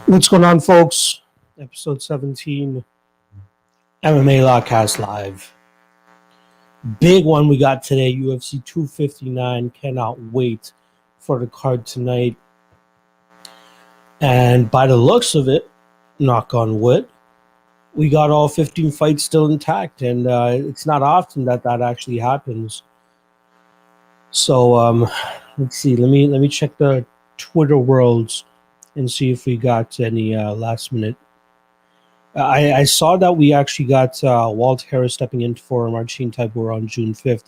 What's going on, folks? Episode 17, MMA Lawcast Live. Big one we got today, UFC 259. Cannot wait for the card tonight. And by the looks of it, knock on wood, we got all 15 fights still intact. And it's not often that actually happens. So let's see. Let me check the Twitter worlds and see if we got any last minute. I saw that we actually got Walt Harris stepping in for Marcin Tybura on June 5th.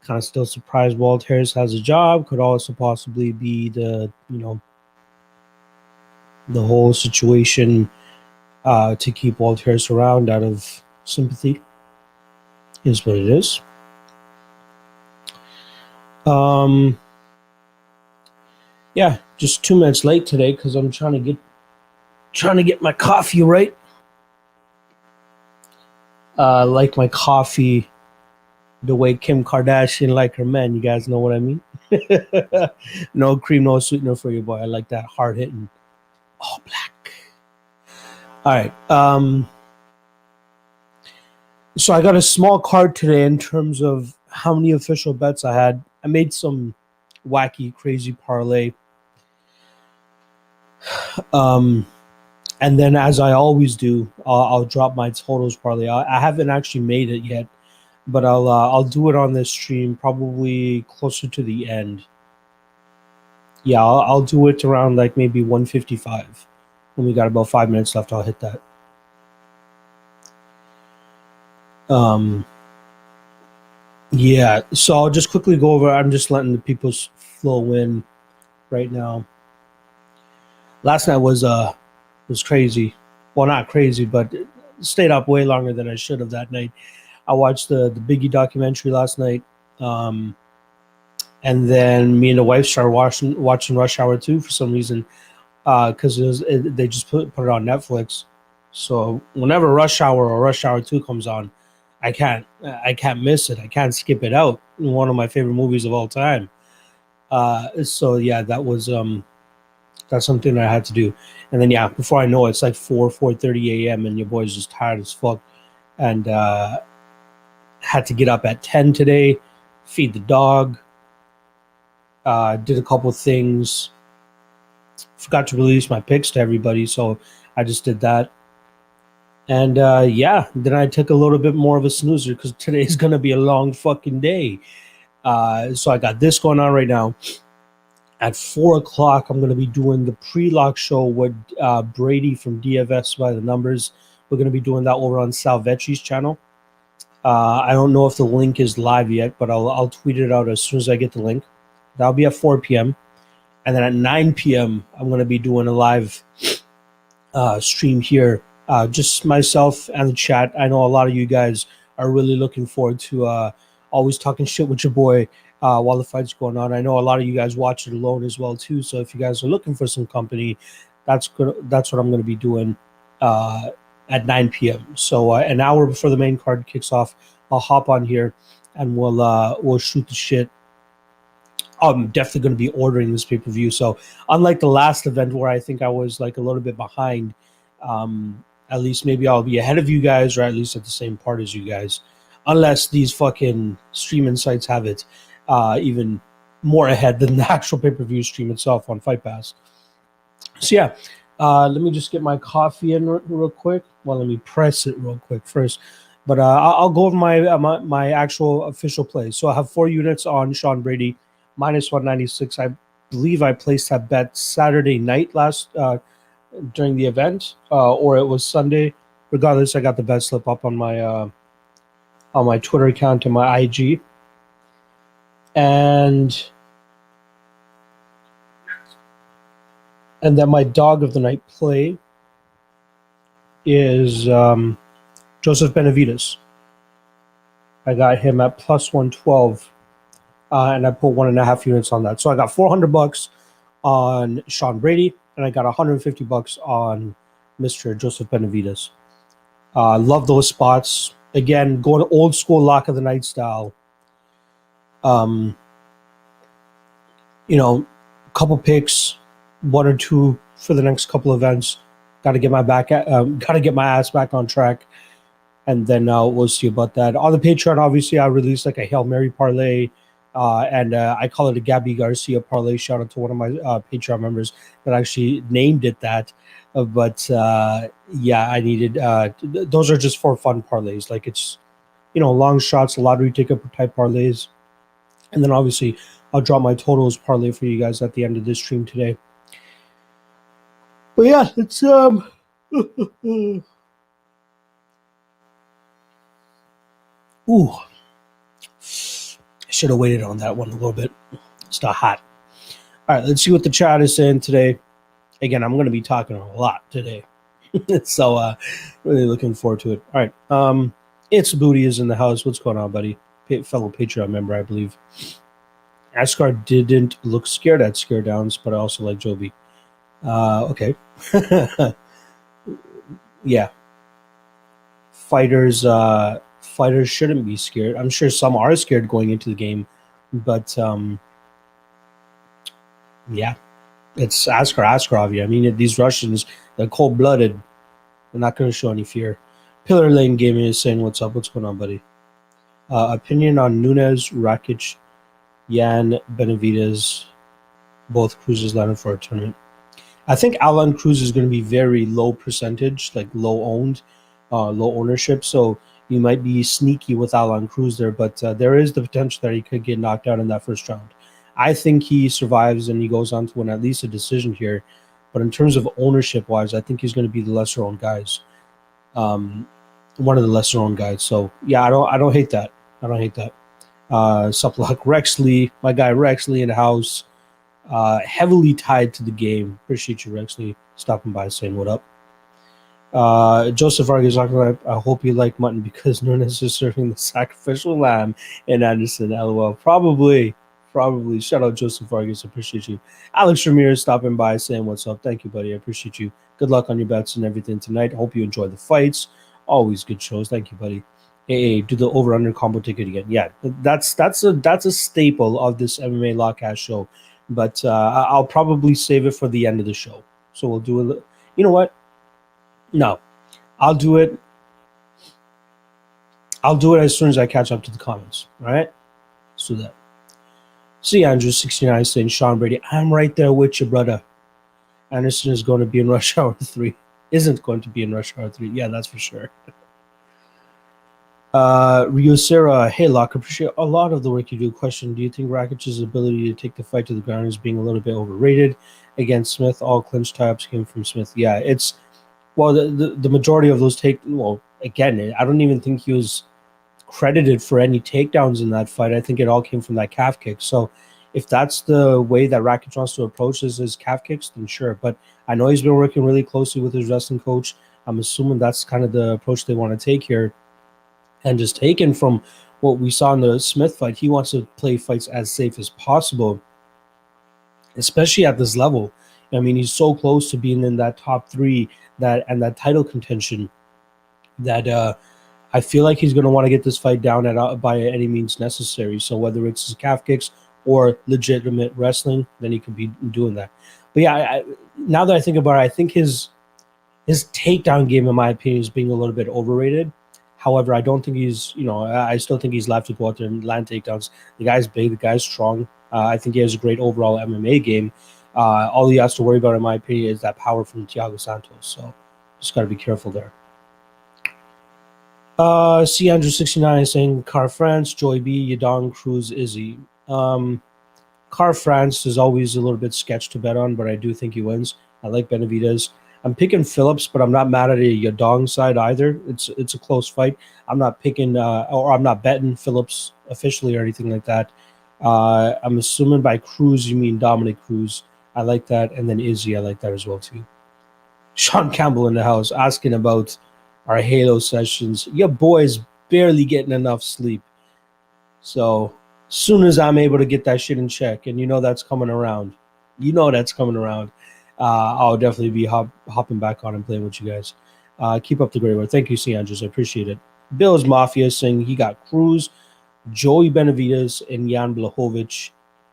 Kind of still surprised Walt Harris has a job. Could also possibly be the whole situation to keep Walt Harris around out of sympathy. Is what it is. Yeah, just 2 minutes late today because I'm trying to get my coffee right. Like my coffee the way Kim Kardashian like her men. You guys know what I mean? No cream, no sweetener for you, boy. I like that hard hitting. All black. All right. So I got a small card today in terms of how many official bets I had. I made some wacky, crazy parlay. And then, as I always do, I'll drop my totals parlay. I haven't actually made it yet, but I'll do it on this stream probably closer to the end. Yeah, I'll do it around like maybe 155. When we got about 5 minutes left, I'll hit that. Yeah, so I'll just quickly go over. I'm just letting the people flow in right now. Last night was crazy. Well, not crazy, but stayed up way longer than I should have that night. I watched the Biggie documentary last night, and then me and the wife started watching Rush Hour 2 for some reason, because they just put it on Netflix. So whenever Rush Hour or Rush Hour 2 comes on, I can't miss it. I can't skip it out. One of my favorite movies of all time. So yeah, that was that's something I had to do. And then yeah, before I know it, it's like 4:30 a.m. and your boy's just tired as fuck, and had to get up at 10 today, feed the dog, did a couple things. Forgot to release my picks to everybody, so I just did that. And yeah, then I took a little bit more of a snoozer because today's gonna be a long fucking day. So I got this going on right now. At 4 o'clock, I'm going to be doing the pre-lock show with Brady from DFS by the Numbers. We're going to be doing that over on Sal Vecchi's channel. I don't know if the link is live yet, but I'll tweet it out as soon as I get the link. That'll be at 4 p.m. And then at 9 p.m., I'm going to be doing a live stream here. Just myself and the chat. I know a lot of you guys are really looking forward to always talking shit with your boy while the fight's going on. I know a lot of you guys watch it alone as well too. So if you guys are looking for some company, that's good. That's what I'm going to be doing at 9 p.m. So an hour before the main card kicks off, I'll hop on here and we'll shoot the shit. I'm definitely going to be ordering this pay-per-view. So unlike the last event where I think I was like a little bit behind, at least maybe I'll be ahead of you guys, or at least at the same part as you guys, unless these fucking streaming sites have it even more ahead than the actual pay-per-view stream itself on Fight Pass. So yeah, let me just get my coffee in real quick. Well, let me press it real quick first. But I'll go over my actual official plays. So I have 4 units on Sean Brady, minus 196. I believe I placed that bet Saturday night during the event, or it was Sunday. Regardless, I got the bet slip up on my Twitter account and my IG. And then my dog of the night play is Joseph Benavidez. I got him at plus 112, and I put 1.5 units on that. So I got $400 on Sean Brady, and I got $150 on Mr. Joseph Benavidez. Love those spots. Again, going to old school lock of the night style. Couple picks, 1 or 2 for the next couple events. Got to get my ass back on track, and then we'll see about that. On the Patreon, obviously, I released like a Hail Mary parlay, and I call it a Gabby Garcia parlay. Shout out to one of my Patreon members that actually named it that. But yeah, I needed those are just for fun parlays. Like it's long shots, lottery ticket type parlays, and then obviously I'll drop my totals parlay for you guys at the end of this stream today. But yeah, it's ooh, I should have waited on that one a little bit. It's not hot. All right, let's see what the chat is saying today. Again, I'm going to be talking a lot today, so really looking forward to it. All right, it's Booty is in the house. What's going on, buddy? Fellow Patreon member, I believe. Askar didn't look scared at scare downs, but I also like Joby. Okay. Yeah. Fighters shouldn't be scared. I'm sure some are scared going into the game, but yeah, it's Askar Askarov. I mean, these Russians, they're cold-blooded. They're not going to show any fear. Pillar Lane Gaming is saying, what's up? What's going on, buddy? Opinion on Nunes, Rakic, Yan, Benavidez, both cruises landed for a tournament. I think Alan Cruz is going to be very low percentage, like low owned, low ownership. So you might be sneaky with Alan Cruz there, but there is the potential that he could get knocked out in that first round. I think he survives and he goes on to win at least a decision here. But in terms of ownership wise, I think he's going to be the lesser owned guys. One of the lesser owned guys. So yeah, I don't hate that. I don't hate that. Supluck Rexley, my guy Rexley in the house. Heavily tied to the game. Appreciate you, Rexley, stopping by saying what up. Joseph Vargas, I hope you like mutton because Nunes is serving the sacrificial lamb in Anderson. LOL. Probably. Shout out Joseph Vargas. Appreciate you. Alex Ramirez stopping by saying what's up. Thank you, buddy. I appreciate you. Good luck on your bets and everything tonight. Hope you enjoy the fights. Always good shows. Thank you, buddy. Hey, do the over-under combo ticket again. Yeah, that's a staple of this MMA Lockcast show. But I'll probably save it for the end of the show. So we'll do it. You know what? No, I'll do it. I'll do it as soon as I catch up to the comments. All right? Let's do that. See Andrew69 saying, Sean Brady, I'm right there with you, brother. Anderson is going to be in Rush Hour 3. Isn't going to be in Rush Hour 3. Yeah, that's for sure. Ryosera, hey Locke, appreciate a lot of the work you do. Question, do you think Rakic's ability to take the fight to the ground is being a little bit overrated? Against Smith, all clinch tie-ups came from Smith. Yeah, it's, well, the majority of those again, I don't even think he was credited for any takedowns in that fight. I think it all came from that calf kick. So if that's the way that Rakic wants to approach his calf kicks, then sure. But I know he's been working really closely with his wrestling coach. I'm assuming that's kind of the approach they want to take here. And just taken from what we saw in the Smith fight, he wants to play fights as safe as possible, especially at this level. I mean, he's so close to being in that top 3 and that title contention that I feel like he's going to want to get this fight down by any means necessary. So whether it's his calf kicks or legitimate wrestling, then he could be doing that. But yeah, now that I think about it, I think his takedown game, in my opinion, is being a little bit overrated. However, I don't think he's, I still think he's left to go out there and land takedowns. The guy's big, the guy's strong. I think he has a great overall MMA game. All he has to worry about, in my opinion, is that power from Thiago Santos. So just got to be careful there. C. Andrew69 is saying Car France, Joy B, Yadong, Cruz, Izzy. Car France is always a little bit sketch to bet on, but I do think he wins. I like Benavidez. I'm picking Phillips, but I'm not mad at a Yadong side either. It's a close fight. I'm not picking or I'm not betting Phillips officially or anything like that. I'm assuming by Cruz you mean Dominic Cruz. I like that, and then Izzy, I like that as well too. Sean Campbell in the house asking about our Halo sessions. Your boy's barely getting enough sleep. So as soon as I'm able to get that shit in check, and that's coming around. I'll definitely be hopping back on and playing with you guys. Keep up the great work. Thank you, C. Andrews. I appreciate it. Bill's Mafia saying he got Cruz, Joey Benavidez, and Jan Blachowicz.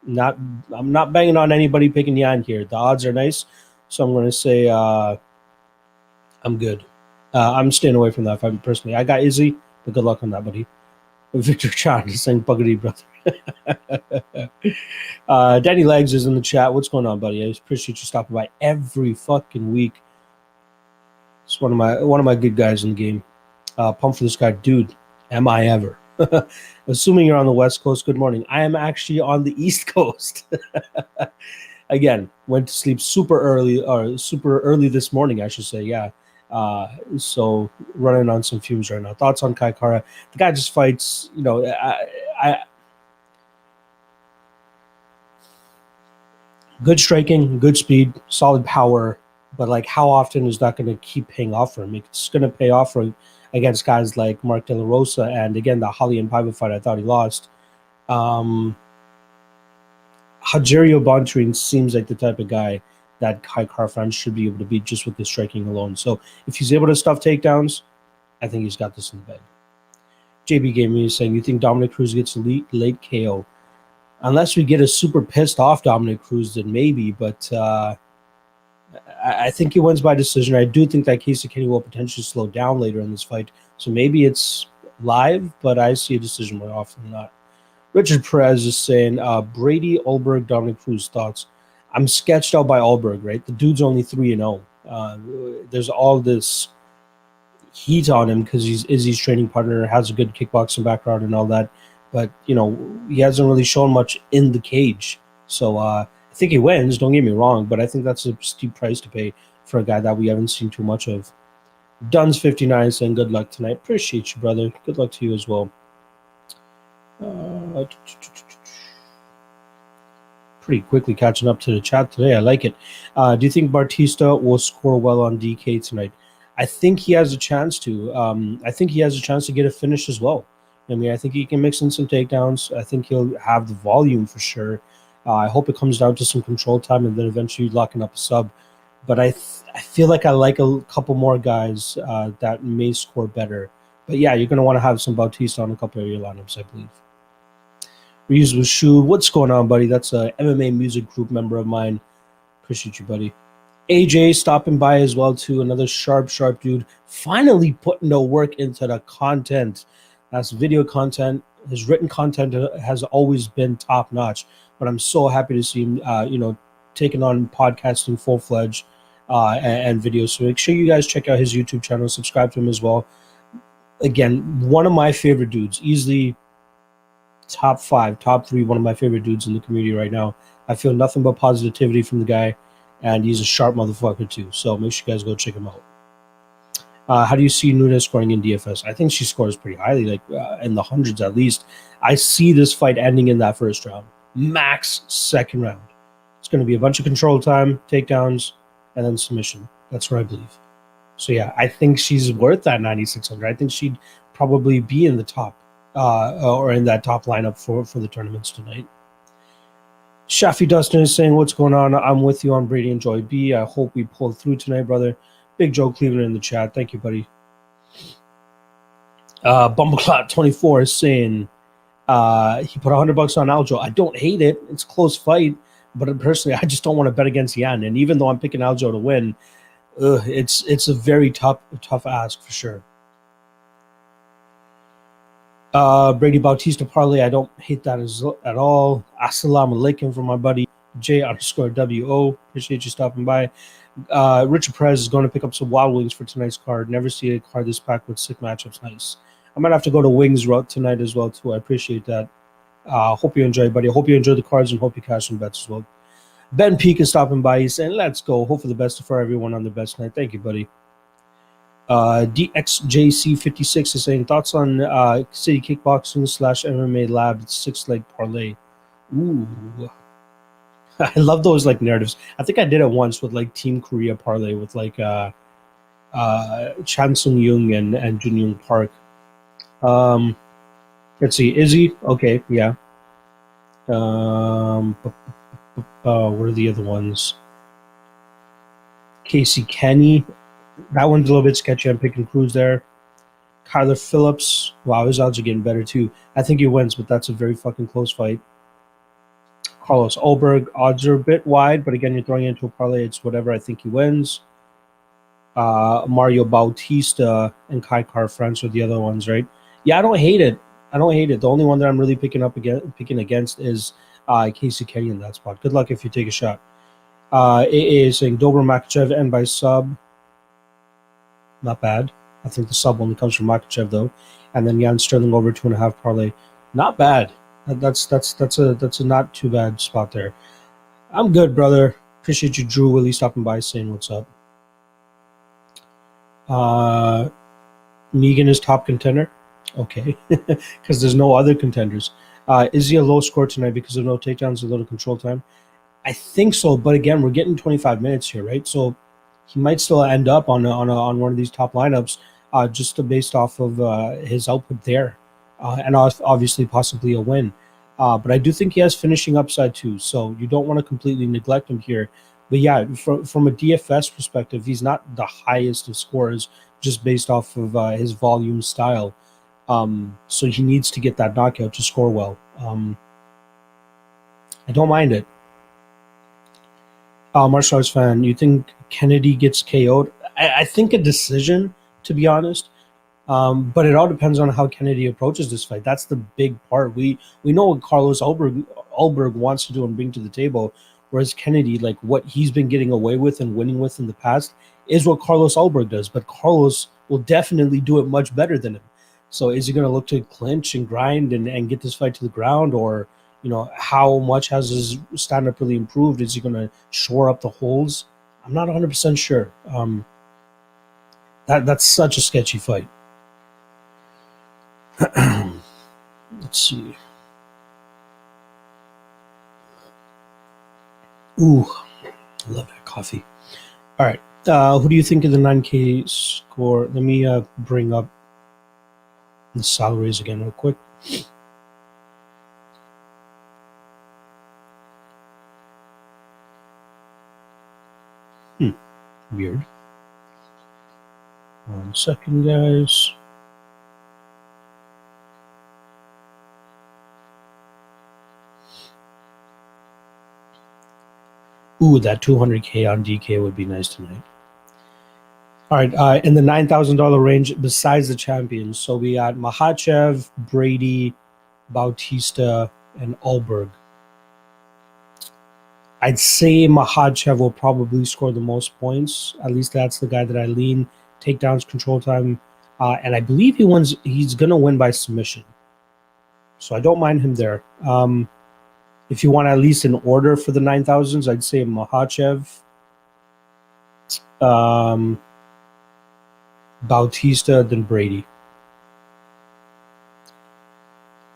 I'm not banging on anybody picking Jan here. The odds are nice. So I'm going to say I'm good. I'm staying away from that fight personally. I got Izzy, but good luck on that, buddy. Victor Chan is saying buggity, brother. Danny Legs is in the chat. What's going on, buddy? I appreciate you stopping by every fucking week. It's one of my good guys in the game. Pump for this guy, dude. Am I ever? Assuming you're on the West Coast, good morning. I am actually on the East Coast. Again, went to sleep super early this morning, I should say. Yeah. So running on some fumes right now. Thoughts on Kai Kara? The guy just fights. Good striking, good speed, solid power. But like, how often is that going to keep paying off for him? It's going to pay off for against guys like Mark De La Rosa, and again the Holly and Paiva fight. I thought he lost. Hajario Bontrain seems like the type of guy that Kai Kara-France should be able to beat just with the striking alone. So if he's able to stuff takedowns, I think he's got this in the bag. JB Gaming is saying, you think Dominic Cruz gets late KO? Unless we get a super pissed off Dominic Cruz, then maybe. But I think he wins by decision. I do think that Casey Kenny will potentially slow down later in this fight. So maybe it's live, but I see a decision more often than not. Richard Perez is saying, Brady, Ulberg, Dominic Cruz, thoughts. I'm sketched out by Ulberg, right? The dude's only 3-0. There's all this heat on him because he's Izzy's training partner, has a good kickboxing background and all that. But, he hasn't really shown much in the cage. So I think he wins, don't get me wrong, but I think that's a steep price to pay for a guy that we haven't seen too much of. Duns 59 saying, good luck tonight. Appreciate you, brother. Good luck to you as well. Pretty quickly catching up to the chat today. I like it. Do you think Bautista will score well on DK tonight? I think he has a chance to. I think he has a chance to get a finish as well. I mean, I think he can mix in some takedowns. I think he'll have the volume for sure. I hope it comes down to some control time and then eventually locking up a sub. But I feel like I like a couple more guys that may score better. But yeah, you're going to want to have some Bautista on a couple of your lineups, I believe. Reusable Shoe, what's going on, buddy? That's a MMA music group member of mine. Appreciate you, buddy. AJ stopping by as well, too. Another sharp dude. Finally putting the work into the content. That's video content. His written content has always been top notch. But I'm so happy to see him, taking on podcasting full-fledged and videos. So make sure you guys check out his YouTube channel. Subscribe to him as well. Again, one of my favorite dudes. Easily top 5, top 3, one of my favorite dudes in the community right now. I feel nothing but positivity from the guy, and he's a sharp motherfucker too. So make sure you guys go check him out. How do you see Nunes scoring in DFS? I think she scores pretty highly, like in the hundreds at least. I see this fight ending in that first round, max second round. It's going to be a bunch of control time, takedowns, and then submission. That's what I believe. So yeah, I think she's worth that 9,600. I think she'd probably be in the top. Or in that top lineup for the tournaments tonight. Shafi Dustin is saying, what's going on? I'm with you on Brady and Joy B. I hope we pull through tonight, brother. Big Joe Cleveland in the chat. Thank you, buddy. Bumbleclot24 is saying he put $100 on Aljo. I don't hate it. It's a close fight, but personally, I just don't want to bet against Yan. And even though I'm picking Aljo to win, it's a very tough ask for sure. Brady Bautista Parlay, I don't hate that at all. Assalamu alaikum from my buddy J_WO. Appreciate you stopping by. Richard Perez is going to pick up some Wild Wings for tonight's card. Never see a card this packed with sick matchups. Nice. I might have to go to Wings route tonight as well too. I appreciate that. Hope you enjoy, buddy. Hope you enjoy the cards and hope you cash some bets as well. Ben Peak is stopping by. He's saying, let's go. Hope for the best for everyone on the best night. Thank you, buddy. DXJC56 is saying, thoughts on City Kickboxing / MMA Lab 6-leg parlay. Ooh. I love those like narratives. I think I did it once with like Team Korea parlay with like Chan Sung Young and Jun Young Park. Let's see. Izzy. Okay. Yeah. What are the other ones? Casey Kenny. That one's a little bit sketchy. I'm picking Cruz there. Kyler Phillips. Wow, his odds are getting better too. I think he wins, but that's a very fucking close fight. Carlos Ulberg, odds are a bit wide, but again, you're throwing it into a parlay. It's whatever I think he wins. Mario Bautista and Kai Car France are the other ones, right? Yeah, I don't hate it. The only one that I'm really picking against is Casey Kenny in that spot. Good luck if you take a shot. It is saying Dober Makachev and by sub. Not bad. I think the sub only comes from Makachev though, and then Jan Sterling over 2.5 parlay. Not bad. That's a not too bad spot there. I'm good, brother. Appreciate you, Drew Willie, stopping by saying what's up. Megan is top contender. Okay, because there's no other contenders. Is he a low score tonight because of no takedowns, a little control time? I think so, but again, we're getting 25 minutes here, right? So he might still end up on one of these top lineups, just based off of his output there, and obviously possibly a win. But I do think he has finishing upside too, so you don't want to completely neglect him here. But yeah, from a DFS perspective, he's not the highest of scorers just based off of his volume style. So he needs to get that knockout to score well. I don't mind it. Martial arts fan, you think Kennedy gets KO'd? I think a decision, to be honest. But it all depends on how Kennedy approaches this fight. That's the big part. We know what Carlos Ulberg wants to do and bring to the table, whereas Kennedy, like what he's been getting away with and winning with in the past, is what Carlos Ulberg does. But Carlos will definitely do it much better than him. So is he going to look to clinch and grind and get this fight to the ground, or how much has his stand-up really improved? Is he going to shore up the holes? I'm not 100% sure. That's such a sketchy fight. Let's see. Ooh, I love that coffee. All right. Who do you think of the 9K score? Let me bring up the salaries again real quick. Weird. 1 second, guys. Ooh, that 200K on DK would be nice tonight. All right, in the $9,000 range, besides the champions, so we got Makhachev, Brady, Bautista, and Ulberg. I'd say Makhachev will probably score the most points. At least that's the guy that I lean. Takedowns, control time, and I believe he's going to win by submission. So I don't mind him there. If you want at least an order for the 9,000s, I'd say Makhachev, Bautista, then Brady.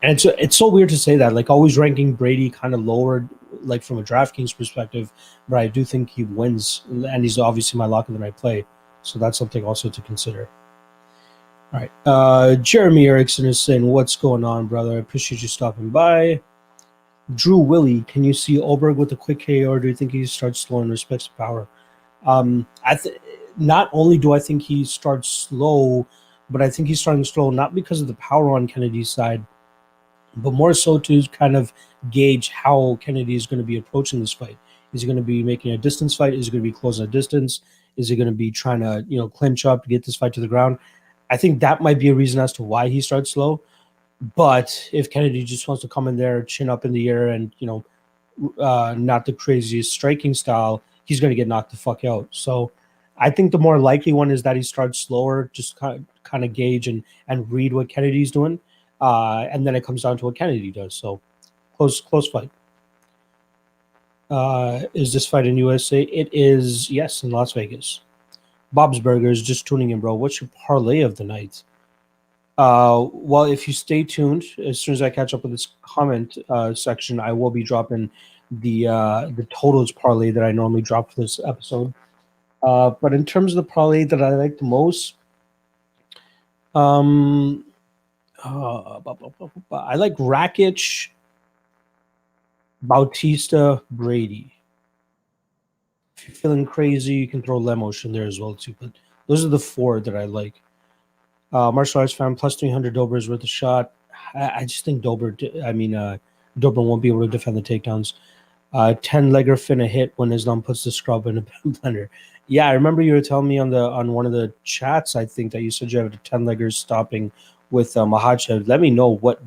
And it's so weird to say that, like always ranking Brady kind of lower, like from a DraftKings perspective, but I do think he wins, and he's obviously my lock of the night play, so that's something also to consider. All right, Jeremy Erickson is saying, "What's going on, brother? I appreciate you stopping by." Drew Willie, can you see Ulberg with a quick KO, or do you think he starts slow and respects power? Not only do I think he starts slow, but I think he's starting slow not because of the power on Kennedy's side, but more so to kind of gauge how Kennedy is going to be approaching this fight. Is he going to be making a distance fight? Is he going to be closing a distance? Is he going to be trying to, clinch up to get this fight to the ground? I think that might be a reason as to why he starts slow. But if Kennedy just wants to come in there, chin up in the air, and not the craziest striking style, he's going to get knocked the fuck out. So I think the more likely one is that he starts slower, just kind of gauge and read what Kennedy's doing, and then it comes down to what Kennedy does. So close fight. Is this fight in USA? It is, yes, in Las Vegas. Bob's Burgers, just tuning in, bro. What's your parlay of the night? Well, if you stay tuned, as soon as I catch up with this comment section, I will be dropping the totals parlay that I normally drop for this episode. But in terms of the parlay that I like the most, I like Rakic, Bautista, Brady. If you're feeling crazy, you can throw Lemos in there as well too. But those are the four that I like. Martial arts fan plus 300 Dober is worth a shot. I just think Dober won't be able to defend the takedowns. 10-legger finna hit when Islam puts the scrub in a blender. Yeah, I remember you were telling me on one of the chats, I think, that you said you have a 10-legger stopping with Makhachev. Let me know what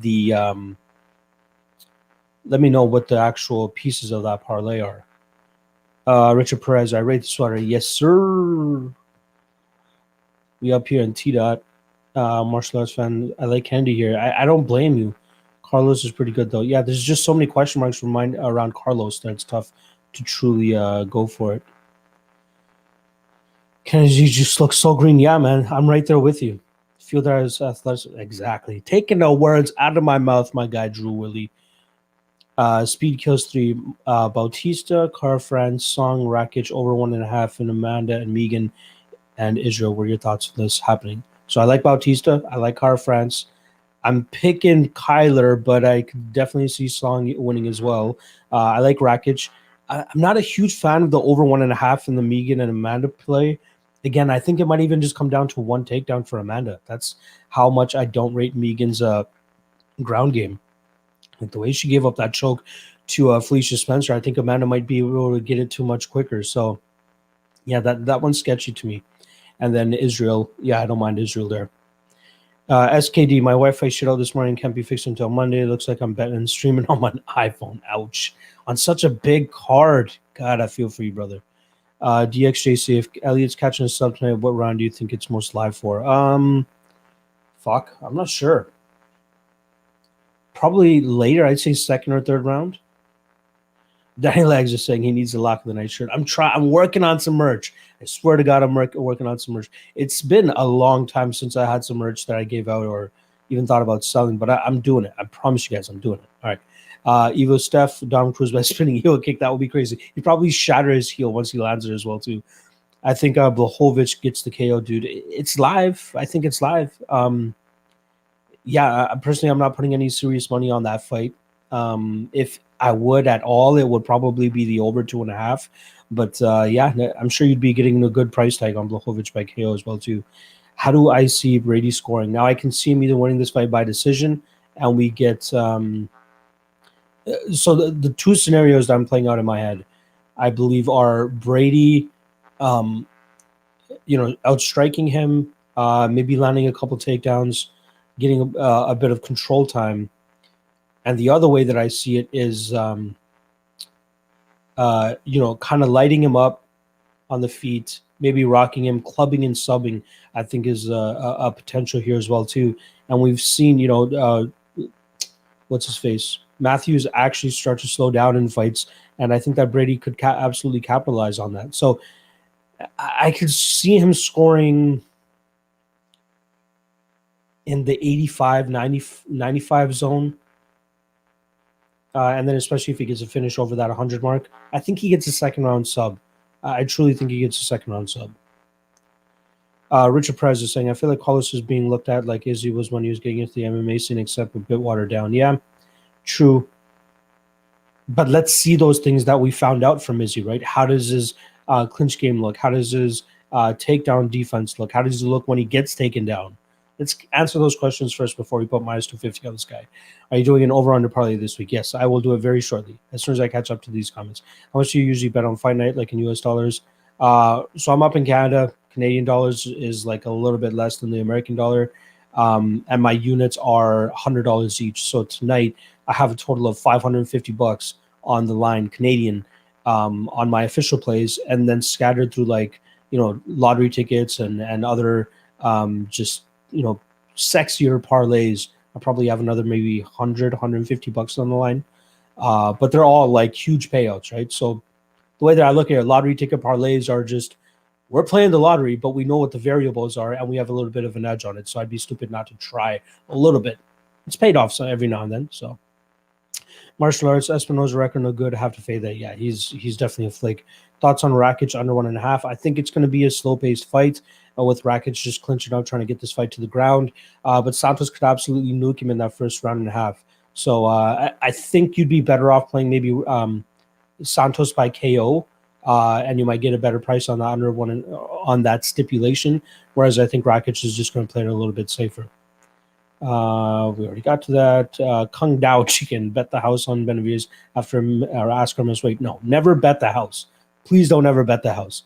the actual pieces of that parlay are. Richard Perez, I rate the sweater. Yes, sir. We up here in T-Dot. Martial arts fan. I like Candy here. I don't blame you. Carlos is pretty good, though. Yeah, there's just so many question marks around Carlos that it's tough to truly go for it. Kennedy just looks so green. Yeah, man. I'm right there with you. Fielder is athletic. Exactly. Taking the words out of my mouth, my guy, Drew Willie. Speed kills 3. Bautista, Car France, Song, Rakic, over 1.5, and Amanda and Megan and Israel. What are your thoughts on this happening? So I like Bautista. I like Car France. I'm picking Kyler, but I could definitely see Song winning as well. I like Rakic. I'm not a huge fan of the over 1.5 in the Megan and Amanda play. Again, I think it might even just come down to one takedown for Amanda. That's how much I don't rate Megan's ground game. Like the way she gave up that choke to Felicia Spencer, I think Amanda might be able to get it too much quicker. So, yeah, that one's sketchy to me. And then Israel, yeah, I don't mind Israel there. SKD, my Wi-Fi shit out this morning, can't be fixed until Monday. It looks like I'm betting and streaming on my iPhone. Ouch. On such a big card. God, I feel for you, brother. DXJC, if Elliot's catching a sub tonight, what round do you think it's most live for? Fuck, I'm not sure. Probably later, I'd say second or third round. Danny Lags is saying he needs the lock of the night shirt. I'm working on some merch. I swear to God, I'm working on some merch. It's been a long time since I had some merch that I gave out or even thought about selling, but I'm doing it. I promise you guys, I'm doing it. All right. Evo Steph, Dom Cruz by spinning heel kick. That would be crazy. He'd probably shatter his heel once he lands it as well, too. I think Blachowicz gets the KO, dude. It's live. I think it's live. Yeah, personally, I'm not putting any serious money on that fight. If I would at all, it would probably be the over 2.5. But yeah, I'm sure you'd be getting a good price tag on Blachowicz by KO as well too. How do I see Brady scoring? Now I can see him either winning this fight by decision, and we get so the two scenarios that I'm playing out in my head, I believe, are Brady, outstriking him, maybe landing a couple takedowns, getting a bit of control time. And the other way that I see it is, kind of lighting him up on the feet, maybe rocking him, clubbing and subbing, I think is a potential here as well, too. And we've seen, what's his face? Matthews actually start to slow down in fights. And I think that Brady could absolutely capitalize on that. So I could see him scoring in the 85, 90, 95 zone. And then especially if he gets a finish over that 100 mark, I think he gets a second round sub. I truly think he gets a second round sub. Richard Perez is saying, I feel like Carlos is being looked at like Izzy was when he was getting into the MMA scene, except a bit watered down. Yeah, true. But let's see those things that we found out from Izzy, right? How does his clinch game look? How does his takedown defense look? How does he look when he gets taken down? Let's answer those questions first before we put minus 250 on this guy. Are you doing an over-under parlay this week? Yes, I will do it very shortly, as soon as I catch up to these comments. How much do you usually bet on fight night, like in US dollars? So I'm up in Canada. Canadian dollars is like a little bit less than the American dollar. And my units are $100 each. So tonight I have a total of $550 on the line Canadian on my official plays, and then scattered through lottery tickets and other just sexier parlays. I probably have another maybe $150 on the line. But they're all like huge payouts, right? So the way that I look at it, lottery ticket parlays are just, we're playing the lottery, but we know what the variables are, and we have a little bit of an edge on it. So I'd be stupid not to try a little bit. It's paid off every now and then. So martial arts, Espinoza record no good. I have to fade that. Yeah, he's definitely a flake. Thoughts on Rakic under 1.5? I think it's going to be a slow-paced fight with Rakic just clinching out, trying to get this fight to the ground. But Santos could absolutely nuke him in that first round and a half. So I think you'd be better off playing maybe Santos by KO, and you might get a better price on the under one on that stipulation. Whereas I think Rakic is just going to play it a little bit safer. We already got to that. Kung Dao Chicken, bet the house on Benavides after or Oscar must wait. No, never bet the house. Please don't ever bet the house.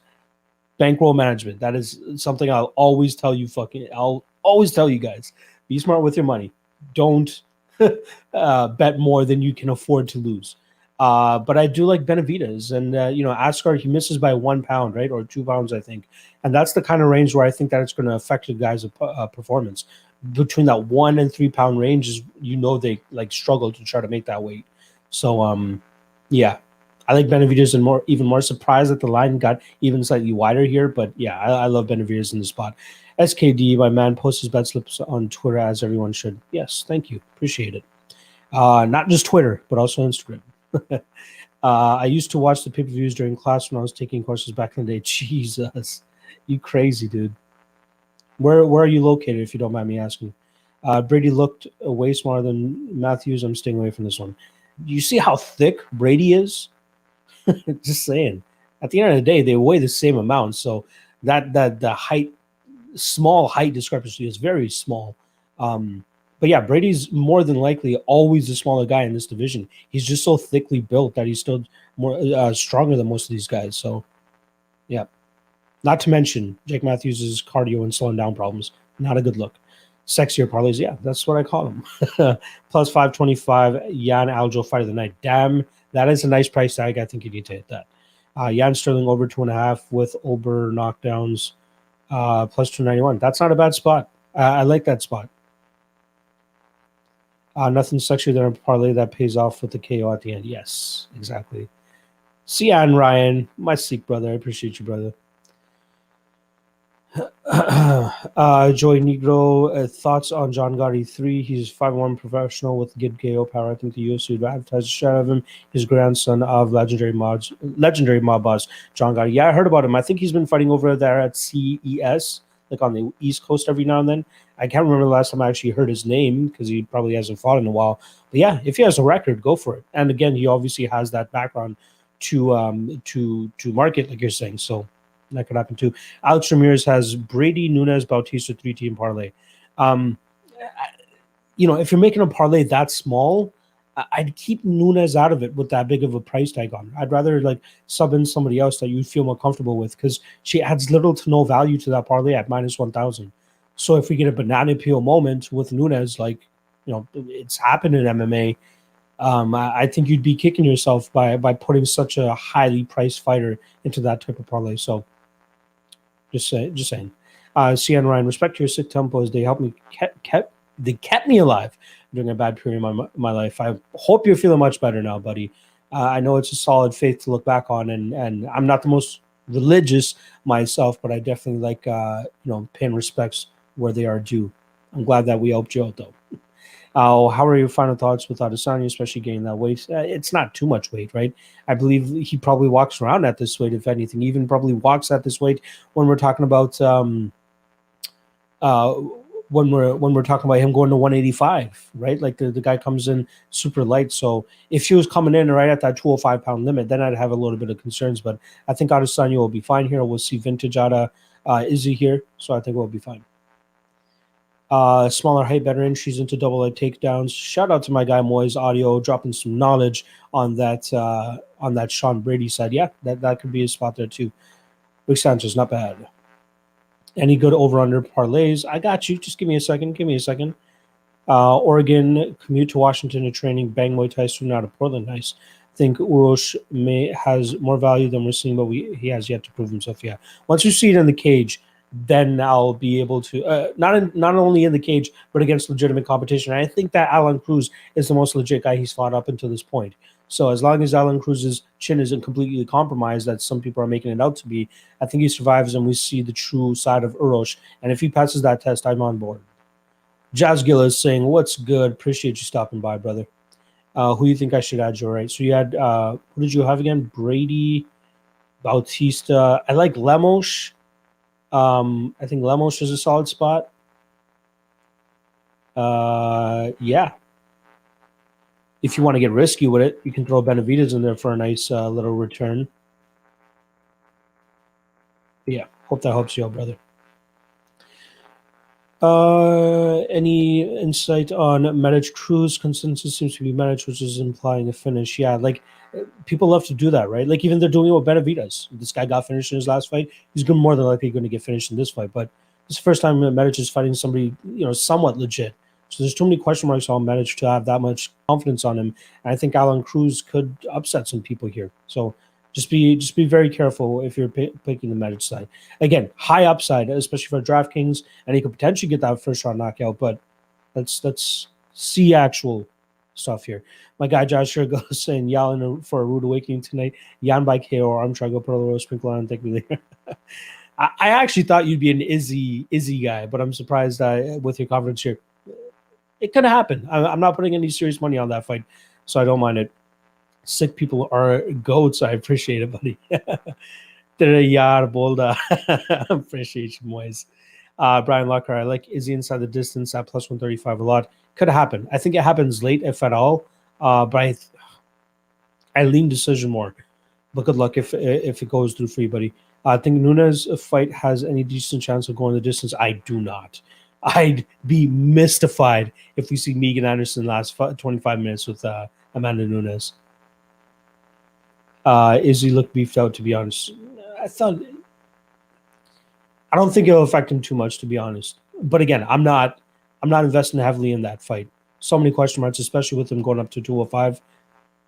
Bankroll management. That is something I'll always tell you. I'll always tell you guys. Be smart with your money. Don't bet more than you can afford to lose. But I do like Benavides, and Askar, he misses by 1 pound, right, or 2 pounds, I think, and that's the kind of range where I think that it's going to affect the guy's performance. Between that 1 and 3 pound range is, they like struggle to try to make that weight. So yeah, I like Benavides, and even more surprised that the line got even slightly wider here. But yeah, I love Benavides in the spot. SKD, my man, posts his bet slips on Twitter as everyone should. Yes, thank you, appreciate it. Not just Twitter, but also Instagram. I used to watch the pay-per-views during class when I was taking courses back in the day. Jesus, you crazy, dude. Where are you located, if you don't mind me asking? Brady looked way smaller than Matthews. I'm staying away from this one. You see how thick Brady is? Just saying. At the end of the day, they weigh the same amount, so that the small height discrepancy is very small. But yeah, Brady's more than likely always the smaller guy in this division. He's just so thickly built that he's still more stronger than most of these guys. So yeah. Not to mention Jake Matthews' cardio and slowing down problems. Not a good look. Sexier parlays, yeah, that's what I call them. Plus 525, Jan Aljo fight of the night. Damn, that is a nice price tag. I think you need to hit that. Jan Sterling over 2.5 with Ober knockdowns. Plus 291. That's not a bad spot. I like that spot. Nothing sexier than a parlay that pays off with the KO at the end. Yes, exactly. See ya, and Ryan, my Sikh brother. I appreciate you, brother. Joy Negro, thoughts on John Gotti 3. He's 5'1" professional with good KO power. I think the UFC would advertise the shit out of him. His grandson of legendary mob boss John Gotti. Yeah, I heard about him. I think he's been fighting over there at CES, like on the East Coast every now and then. I can't remember the last time I actually heard his name because he probably hasn't fought in a while. But yeah, if he has a record, go for it. And again, he obviously has that background to market, like you're saying. So that could happen too. Alex Ramirez has Brady, Nunes, Bautista 3-team parlay. If you're making a parlay that small, I'd keep Nunes out of it with that big of a price tag on. I'd rather like sub in somebody else that you feel more comfortable with because she adds little to no value to that parlay at minus 1,000. So if we get a banana peel moment with Nunes, it's happened in MMA. I think you'd be kicking yourself by putting such a highly priced fighter into that type of parlay. So just saying. CN Ryan, respect your sick tempos. They helped me kept me alive during a bad period in my life. I hope you're feeling much better now, buddy. I know it's a solid faith to look back on, and I'm not the most religious myself, but I definitely like paying respects where they are due. I'm glad that we helped you out, though. How are your final thoughts with Adesanya, especially gaining that weight? It's not too much weight, right? I believe he probably walks around at this weight, if anything. Even probably walks at this weight when we're talking about when we're talking about him going to 185, right? Like the guy comes in super light. So if he was coming in right at that 205-pound limit, then I'd have a little bit of concerns. But I think Adesanya will be fine here. We'll see vintage out of Izzy here, so I think we'll be fine. Smaller height, better entries into double leg takedowns. Shout out to my guy Moyes Audio dropping some knowledge on that Sean Brady side. Yeah, that could be a spot there too. Rick Sanchez, not bad. Any good over-under parlays? I got you. Just give me a second. Oregon, commute to Washington to training. Bang Muay Thai soon out of Portland. Nice. I think Urosh has more value than we're seeing, but he has yet to prove himself. Yeah. Once you see it in the cage, then I'll be able to not only in the cage but against legitimate competition. I think that Alan Cruz is the most legit guy he's fought up until this point. So as long as Alan Cruz's chin isn't completely compromised, that some people are making it out to be, I think he survives and we see the true side of Urosh. And if he passes that test, I'm on board. Jazz Gill is saying, "What's good? Appreciate you stopping by, brother. Who do you think I should add? Joe, right? So you had who did you have again? Brady, Bautista. I like Lemos. I think Lemos is a solid spot. Yeah. If you want to get risky with it, you can throw Benavides in there for a nice little return. Yeah, hope that helps you out, brother. Any insight on Medic Cruz? Consensus seems to be Medic, which is implying a finish. Yeah, like people love to do that, right? Like even they're doing it with Benavidez. This guy got finished in his last fight. He's good, more than likely going to get finished in this fight. But it's the first time Medic is fighting somebody, somewhat legit. So there's too many question marks on Medic to have that much confidence on him. And I think Alan Cruz could upset some people here. So just be very careful if you're picking the Medic side. Again, high upside, especially for DraftKings, and he could potentially get that first round knockout. But let's see actual stuff here. My guy Josh here goes saying yelling for a rude awakening tonight. Yan by KO, or I'm trying to go put a little sprinkle on and take me later. I actually thought you'd be an Izzy guy, but I'm surprised with your confidence here. It could have happened. I'm not putting any serious money on that fight, so I don't mind it. Sick people are goats. I appreciate it, buddy. Appreciate you, boys. Brian Lockhart, I like Izzy inside the distance at plus 135 a lot. Could have happened. I think it happens late, if at all. But I lean decision more. But good luck if it goes through for you, buddy. I think Nunes' fight has any decent chance of going the distance. I do not. I'd be mystified if we see Megan Anderson last 25 minutes with Amanda Nunes. Izzy looked beefed out, to be honest. I don't think it'll affect him too much, to be honest. But again, I'm not investing heavily in that fight. So many question marks, especially with him going up to 205.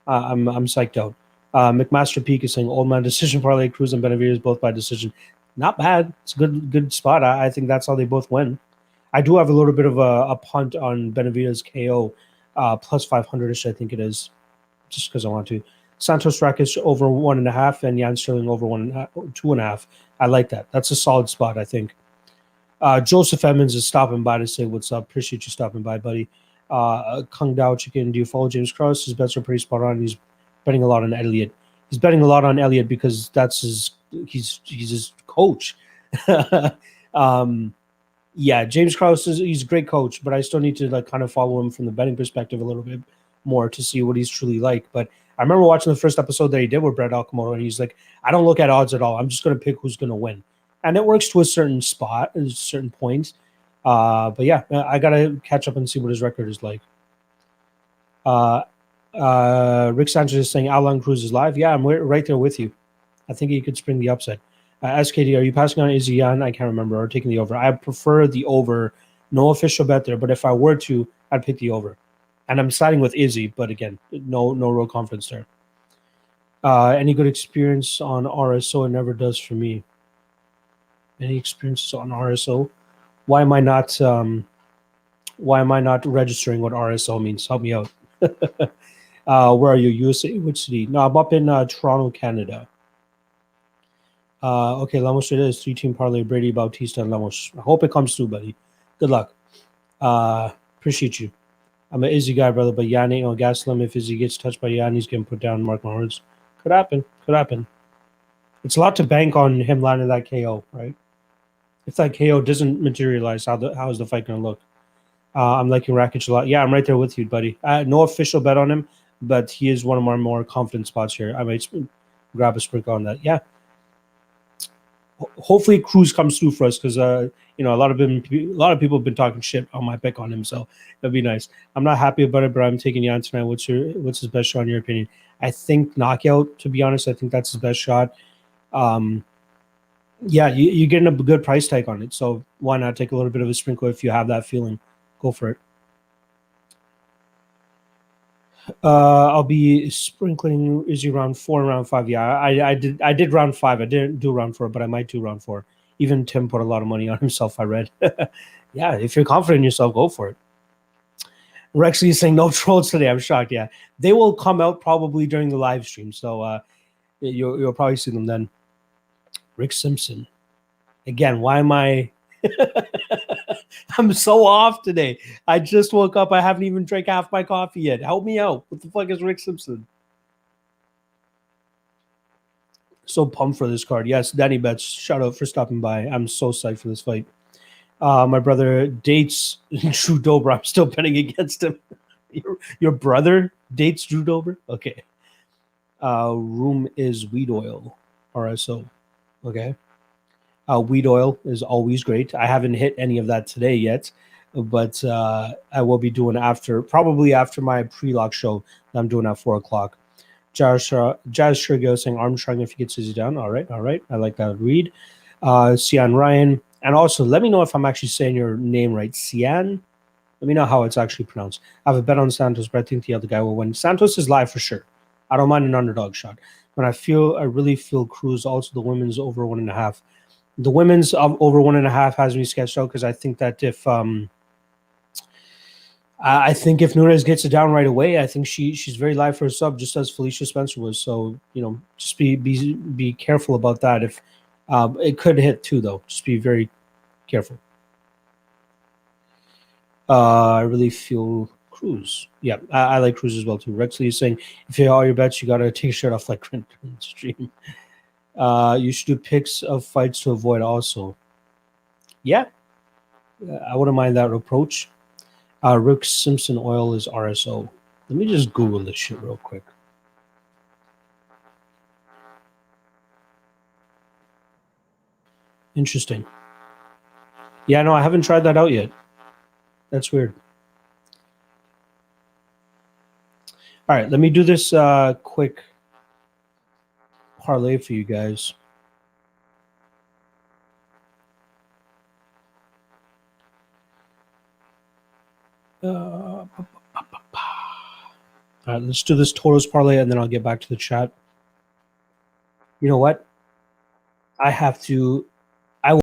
I'm psyched out. McMaster Peak is saying old man decision parlay, Cruz and Benavidez both by decision. Not bad. It's a good spot. I think that's how they both win. I do have a little bit of a punt on Benavidez KO, plus 500ish, I think it is, just because I want to. Santos Rakic over 1.5 and Jan Sterling over 2.5. I like that. That's a solid spot, I think. Joseph Edmonds is stopping by to say what's up. Appreciate you stopping by, buddy. Kung Dao Chicken, do you follow James Krause? His bets are pretty spot on. He's betting a lot on Elliott. He's betting a lot on Elliott because he's his coach. Yeah, James Krause he's a great coach, but I still need to kind of follow him from the betting perspective a little bit more to see what he's truly like. But I remember watching the first episode that he did with Brett Okamoto, and he's like, I don't look at odds at all. I'm just going to pick who's going to win. And it works to a certain spot, a certain point. But yeah, I got to catch up and see what his record is like. Rick Sanchez is saying Alan Cruz is live. Yeah, I'm right there with you. I think he could spring the upset. SKD, are you passing on Izzy Yan? I can't remember. Or taking the over. I prefer the over. No official bet there, but if I were to, I'd pick the over. And I'm siding with Izzy, but again, no real confidence there. Any good experience on RSO? It never does for me. Any experiences on RSO? Why am I not registering what RSO means? Help me out. Where are you? USA? Which city? No, I'm up in Toronto, Canada. Okay, Lamos it is 3-team parlay, Brady, Bautista, and Lamos. I hope it comes through, buddy. Good luck. Appreciate you. I'm an Izzy guy, brother, but Yan ain't no Gaslam. If Izzy gets touched by Yan, he's getting put down. Mark my words. Could happen. It's a lot to bank on him landing that KO, right? If that KO doesn't materialize, how is the fight going to look? I'm liking Rakic a lot. Yeah, I'm right there with you, buddy. No official bet on him, but he is one of my more confident spots here. I might grab a sprinkle on that. Yeah. Hopefully Cruz comes through for us because a lot of people have been talking shit on my pick on him, so that'd be nice. I'm not happy about it, but I'm taking Yan tonight. What's his best shot in your opinion? I think knockout. To be honest, I think that's his best shot. Yeah, you're getting a good price tag on it, so why not take a little bit of a sprinkle if you have that feeling? Go for it. I'll be sprinkling Izzy round 4 and round 5. Yeah, I did round 5. I didn't do round 4, but I might do round 4. Even Tim put a lot of money on himself, I read. Yeah, if you're confident in yourself, go for it. Rexy is saying no trolls today. I'm shocked. Yeah, they will come out probably during the live stream, so you'll probably see them then. Rick Simpson. Again, why am I... I'm so off today. I just woke up. I haven't even drank half my coffee yet. Help me out. What the fuck is Rick Simpson? So pumped for this card. Yes, Danny Betts, shout out for stopping by. I'm so psyched for this fight. My brother dates Drew Dober. I'm still betting against him. Your brother dates Drew Dober? Okay. Room is weed oil. RSO. Okay. Wheat oil is always great. I haven't hit any of that today yet, but I will be doing probably after my pre-lock show that I'm doing at 4 o'clock. Jazz Shergill saying Armstrong if he gets Izzy down. All right. I like that read. Cian Ryan. And also, let me know if I'm actually saying your name right. Cian. Let me know how it's actually pronounced. I have a bet on Santos, but I think the other guy will win. Santos is live for sure. I don't mind an underdog shot. But I really feel Cruz. Also, the women's over 1.5. The women's over 1.5 has me sketched out because I think that if Nunes gets it down right away, I think she's very live for a sub, just as Felicia Spencer was. So just be careful about that. If it could hit too, though, just be very careful. I really feel Cruz. Yeah, I like Cruz as well too. Rexley is saying if you hit all your bets, you gotta take a shirt off like Grant during the stream. You should do picks of fights to avoid also. Yeah, I wouldn't mind that approach. Rick Simpson oil is RSO. Let me just Google this shit real quick. Interesting. Yeah, no, I haven't tried that out yet. That's weird. All right, let me do this quick parlay for you guys. All right, let's do this totals parlay, and then I'll get back to the chat. You know what? I have to. I will.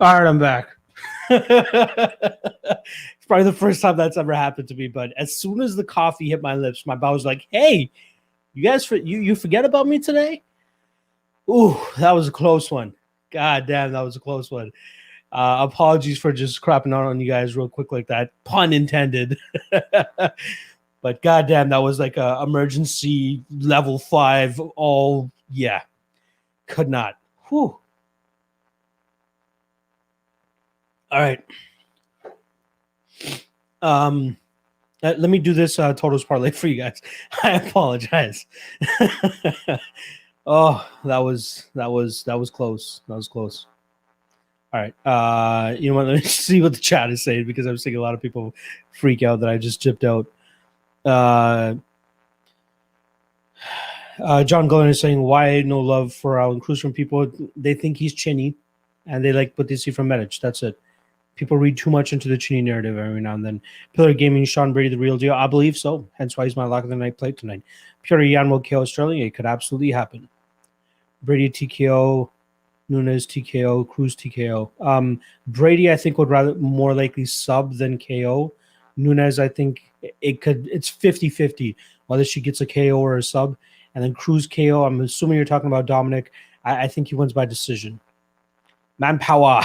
All right, I'm back. It's probably the first time that's ever happened to me. But as soon as the coffee hit my lips, my bowel was like, "Hey, you guys, you forget about me today?" Ooh, that was a close one. God damn, that was a close one. Apologies for just crapping out on you guys real quick like that. Pun intended. But goddamn, that was like a emergency level 5. All could not. Whew. All right. Let me do this totals parlay for you guys. I apologize. Oh, that was close. That was close. All right. You know what? Let me see what the chat is saying because I'm seeing a lot of people freak out that I just chipped out. John Gullen is saying, why no love for Alan Cruz from people? They think he's chinny, and they like what they see from Medic. That's it. People read too much into the chinny narrative every now and then. Pillar Gaming, Sean Brady, the real deal? I believe so. Hence why he's my lock of the night play tonight. Pure Yan will KO Sterling. It could absolutely happen. Brady TKO, Nunes TKO, Cruz TKO. Brady, I think, would rather more likely sub than KO. Nunes, I think it's 50-50 whether she gets a KO or a sub. And then Cruz KO, I'm assuming you're talking about Dominic. I think he wins by decision. Manpower.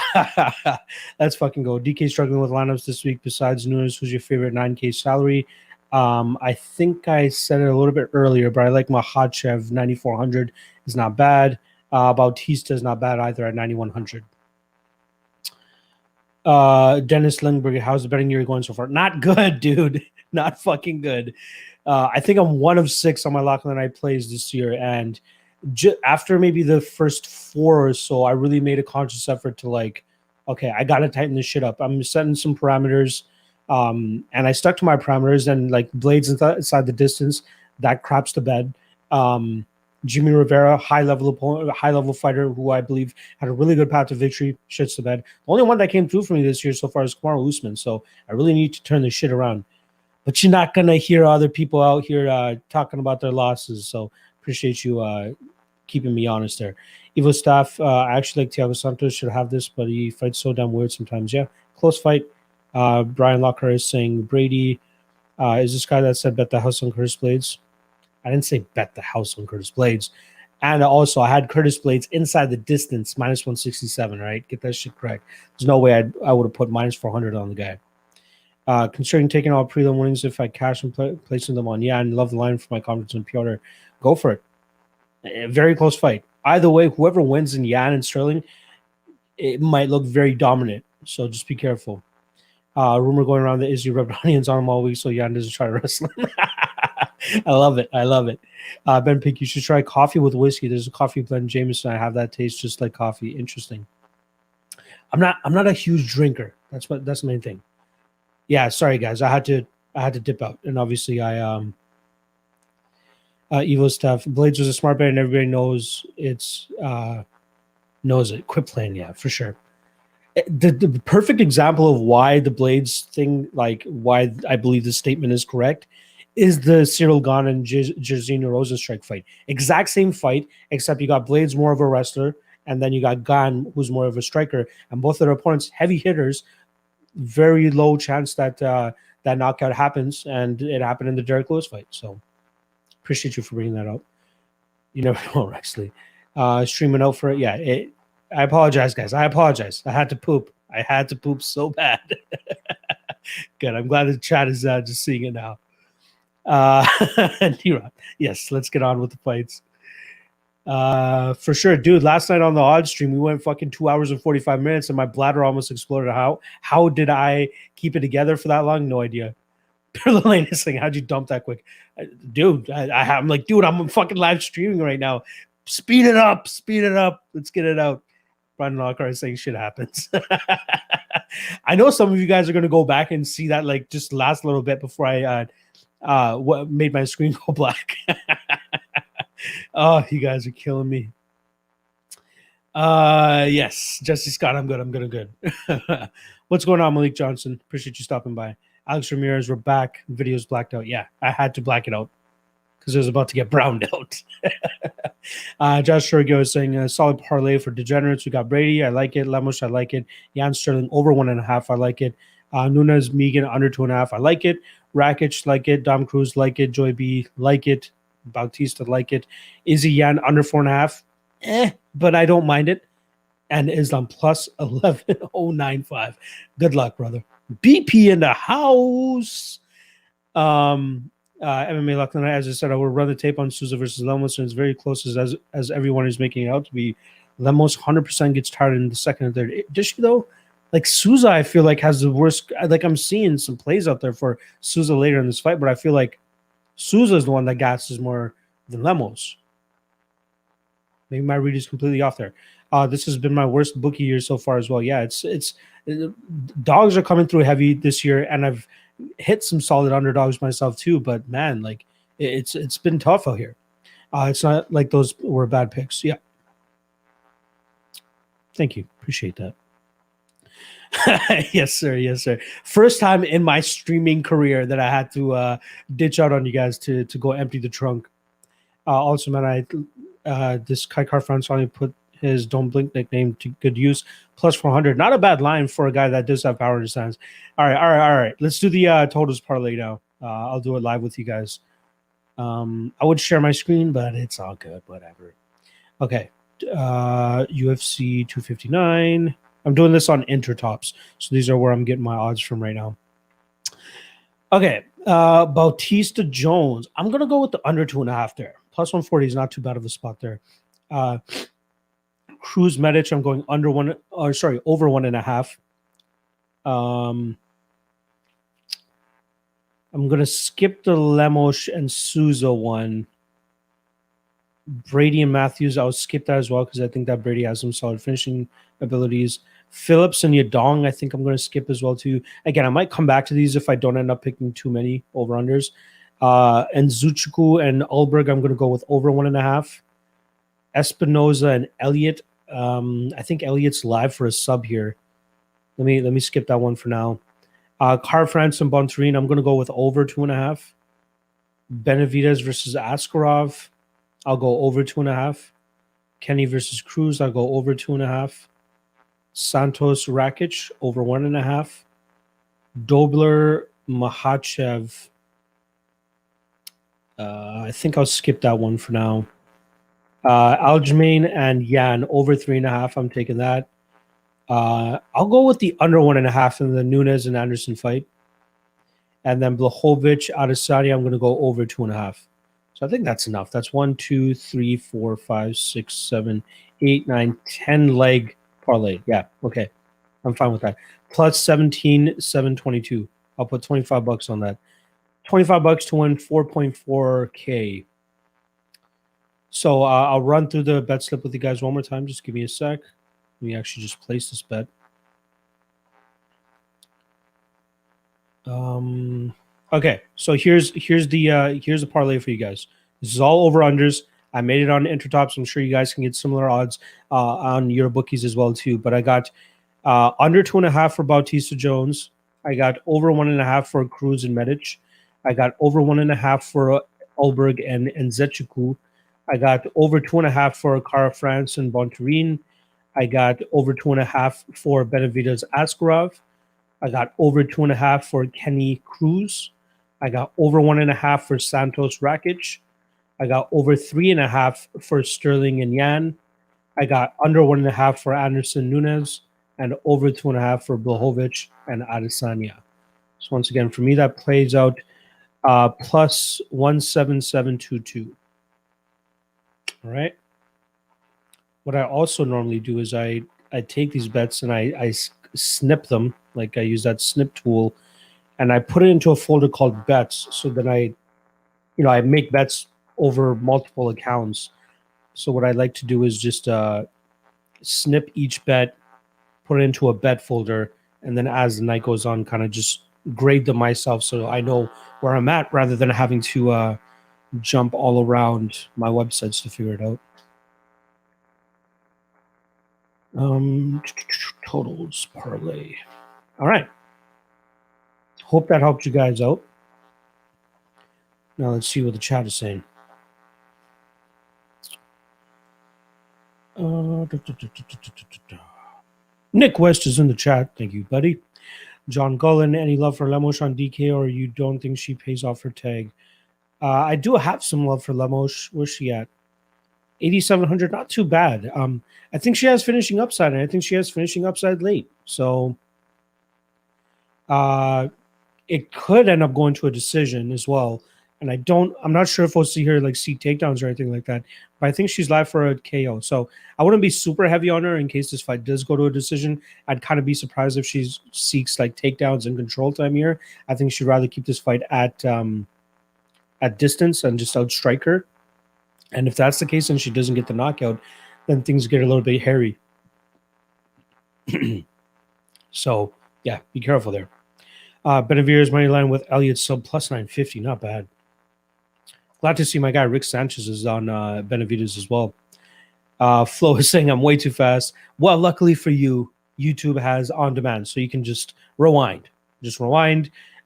Let's fucking go. DK struggling with lineups this week. Besides Nunes, who's your favorite 9K salary? I think I said it a little bit earlier, but I like Makhachev 9,400 is not bad. Bautista is not bad either at 9,100. Dennis Lindbergh, how's the betting year going so far? Not good, dude. Not fucking good. I think I'm 1 of 6 on my lock of the night plays this year, and after maybe the first 4 or so, I really made a conscious effort to like, okay, I gotta tighten this shit up. I'm setting some parameters, and I stuck to my parameters. And like blades inside the distance, that craps the bed. Jimmy Rivera, high level fighter who I believe had a really good path to victory, shits the bed. The only one that came through for me this year so far is Kamaru Usman, so I really need to turn this shit around. But you're not gonna hear other people out here talking about their losses, so appreciate you keeping me honest there. Evo staff, I actually like Thiago Santos, should have this, but he fights so damn weird sometimes. Yeah, close fight. Brian Lockhart is saying Brady is this guy that said bet the house on Curtis Blades. I didn't say bet the house on Curtis Blades. And also, I had Curtis Blades inside the distance, minus 167, right? Get that shit correct. There's no way I would have put minus 400 on the guy. Considering taking all prelim winnings if I cash and placing them on. Yeah, and love the line for my confidence in Piotr. Go for it. A very close fight. Either way, whoever wins in Yan and Sterling, it might look very dominant. So just be careful. Rumor going around that Izzy rubbed onions on him all week, so Yan doesn't try to wrestle him. I love it. I love it. Ben Pink, you should try coffee with whiskey. There's a coffee blend Jameson. I have that taste just like coffee. Interesting. I'm not a huge drinker. That's the main thing. Yeah, sorry guys. I had to dip out, and obviously I Evo stuff. Blades was a smart bet, and everybody knows knows it. Quit playing, yeah, for sure. The perfect example of why the Blades thing, like why I believe the statement is correct, is the Cyril Gane and Jairzinho Rosenstrike fight. Exact same fight, except you got Blades more of a wrestler, and then you got Gane who's more of a striker, and both of their opponents heavy hitters. Very low chance that that knockout happens, and it happened in the Derek Lewis fight. So appreciate you for bringing that up. You never know, actually. Streaming out for it. Yeah, I apologize, guys. I apologize. I had to poop. I had to poop so bad. Good. I'm glad the chat is just seeing it now. Yes, let's get on with the fights. For sure, dude. Last night on the odd stream, we went fucking 2 hours and 45 minutes, and my bladder almost exploded. How did I keep it together for that long? No idea. Lane is saying, "How'd you dump that quick, dude?" I'm like, dude, I'm fucking live streaming right now. Speed it up, Let's get it out. Brian Lockhart is saying, "Shit happens." I know some of you guys are gonna go back and see that like just last little bit before I what made my screen go black. Oh, you guys are killing me. Yes, Jesse Scott, I'm good. What's going on, Malik Johnson? Appreciate you stopping by. Alex Ramirez, we're back. Video's blacked out. Yeah, I had to black it out because it was about to get browned out. Josh Sergio is saying a solid parlay for degenerates. We got Brady, I like it. Lemos, I like it. Jan Sterling over 1.5, I like it. Nunes, Megan under 2.5, I like it. Rakic, like it. Dom Cruz, like it. Joy B, like it. Bautista, like it. Izzy Yan under 4.5, but I don't mind it. And Islam plus 11,095. Good luck, brother. BP in the house. MMA luck tonight. As I said, I will run the tape on Souza versus Lemos, and it's very close as everyone is making it out to be. Lemos 100% gets tired in the second and third. Does she though? Like Souza, I feel like has the worst. Like I'm seeing some plays out there for Souza later in this fight, but I feel like Souza is the one that gasses more than Lemos. Maybe my read is completely off there. This has been my worst bookie year so far as well. Yeah, it's dogs are coming through heavy this year, and I've hit some solid underdogs myself too. But man, like it's been tough out here. It's not like those were bad picks. Yeah, thank you, appreciate that. Yes, sir. Yes, sir. First time in my streaming career that I had to ditch out on you guys to go empty the trunk. Also, man, this Kai Car France finally put his Don't Blink nickname to good use. Plus 400. Not a bad line for a guy that does have power in his hands. All right. Let's do the totals parlay now. I'll do it live with you guys. I would share my screen, but it's all good. Whatever. Okay. UFC 259. I'm doing this on Intertops. So these are where I'm getting my odds from right now. Okay. Bautista Jones. I'm going to go with the under 2.5 there. Plus 140 is not too bad of a spot there. Cruz Medic, I'm going over 1.5. I'm going to skip the Lemos and Souza one. Brady and Matthews, I'll skip that as well because I think that Brady has some solid finishing abilities. Phillips and Yadong, I think I'm going to skip as well too. Again, I might come back to these if I don't end up picking too many over-unders. And Zuchuku and Ulberg, I'm going to go with over 1.5. Espinoza and Elliott. I think Elliott's live for a sub here. Let me skip that one for now. Car France and Bontarine, I'm going to go with over 2.5. Benavidez versus Askarov, I'll go over 2.5. Kenny versus Cruz, I'll go over 2.5. Santos Rakic, over 1.5. Dobler Makhachev, I think I'll skip that one for now. Aljamain and Yan, over 3.5. I'm taking that. I'll go with the under 1.5 in the Nunes and Anderson fight. And then Blachowicz, Adesanya, I'm going to go over 2.5. So I think that's enough. That's 1, 2, 3, 4, 5, 6, 7, 8, 9, 10 leg parlay. Yeah, okay. I'm fine with that. Plus 17, 722. I'll put $25 on that. $25 to win 4.4K. So I'll run through the bet slip with you guys one more time. Just give me a sec. Let me actually just place this bet. Okay, so here's the parlay for you guys. This is all over unders. I made it on Intertops. I'm sure you guys can get similar odds on your bookies as well too. But I got under 2.5 for Bautista Jones. I got over 1.5 for Cruz and Medic. I got over 1.5 for Ulberg and Zechiku. I got over 2.5 for Cara France and Bontarine. I got over 2.5 for Benavidez Askarov. I got over 2.5 for Kenny Cruz. I got over 1.5 for Santos Rakic. I got over 3.5 for Sterling and Yan. I got under 1.5 for Anderson Nunes and over 2.5 for Blachowicz and Adesanya. So once again, for me, that plays out plus 17722. All right. What I also normally do is I take these bets and I snip them, like I use that snip tool, and I put it into a folder called bets. So then I make bets over multiple accounts. So what I like to do is just snip each bet, put it into a bet folder, and then as the night goes on, kind of just grade them myself so I know where I'm at rather than having to jump all around my websites to figure it out. Totals parlay. All right. Hope that helped you guys out. Now let's see what the chat is saying. Nick West is in the chat. Thank you, buddy. John Gullen, any love for Lemos on DK, or you don't think she pays off her tag? I do have some love for Lemos. Where's she at? 8,700, not too bad. I think she has finishing upside, and I think she has finishing upside late. So it could end up going to a decision as well. And I'm not sure if we'll see her see takedowns or anything like that. But I think she's live for a KO. So I wouldn't be super heavy on her in case this fight does go to a decision. I'd kind of be surprised if she seeks takedowns and control time here. I think she'd rather keep this fight at distance and just outstrike her. And if that's the case and she doesn't get the knockout, then things get a little bit hairy. So, yeah, be careful there. Benavidez money line with Elliott sub plus 950. Not bad. Glad to see my guy Rick Sanchez is on Benavidez as well. Flo is saying I'm way too fast. Well, luckily for you, YouTube has on demand, so you can just rewind.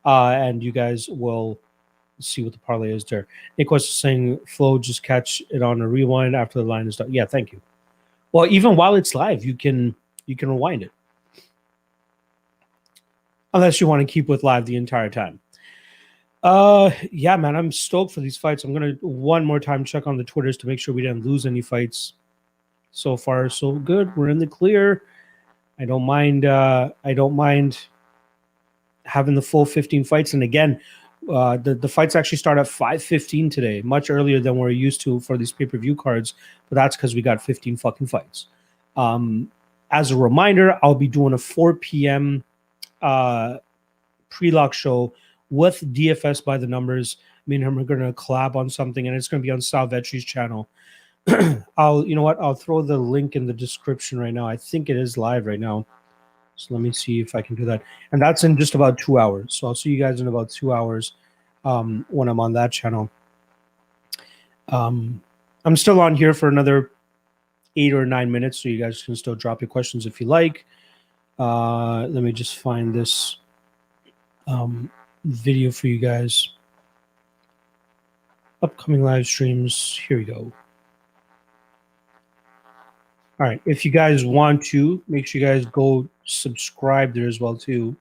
And you guys will see what the parlay is there. Nick was saying, Flo, just catch it on a rewind after the line is done. Yeah, thank you. Well, even while it's live, you can rewind it. Unless you want to keep with live the entire time. Yeah, man, I'm stoked for these fights. I'm gonna one more time check on the Twitters to make sure we didn't lose any fights. So far, so good. We're in the clear. I don't mind having the full 15 fights. And again, the fights actually start at 5:15 today, much earlier than we're used to for these pay-per-view cards. But that's because we got 15 fucking fights. As a reminder, I'll be doing a 4 p.m. Pre-lock show with DFS by the numbers. Me and him are going to collab on something, and it's going to be on Sal Vetri's channel. I'll throw the link in the description right now. I think it is live right now. So let me see if I can do that. And that's in just about 2 hours. So I'll see you guys in about 2 hours when I'm on that channel. I'm still on here for another 8 or 9 minutes, so you guys can still drop your questions if you like. Let me just find this video for you guys. Upcoming live streams. Here we go. All right. If you guys want to, make sure you guys go subscribe there as well too.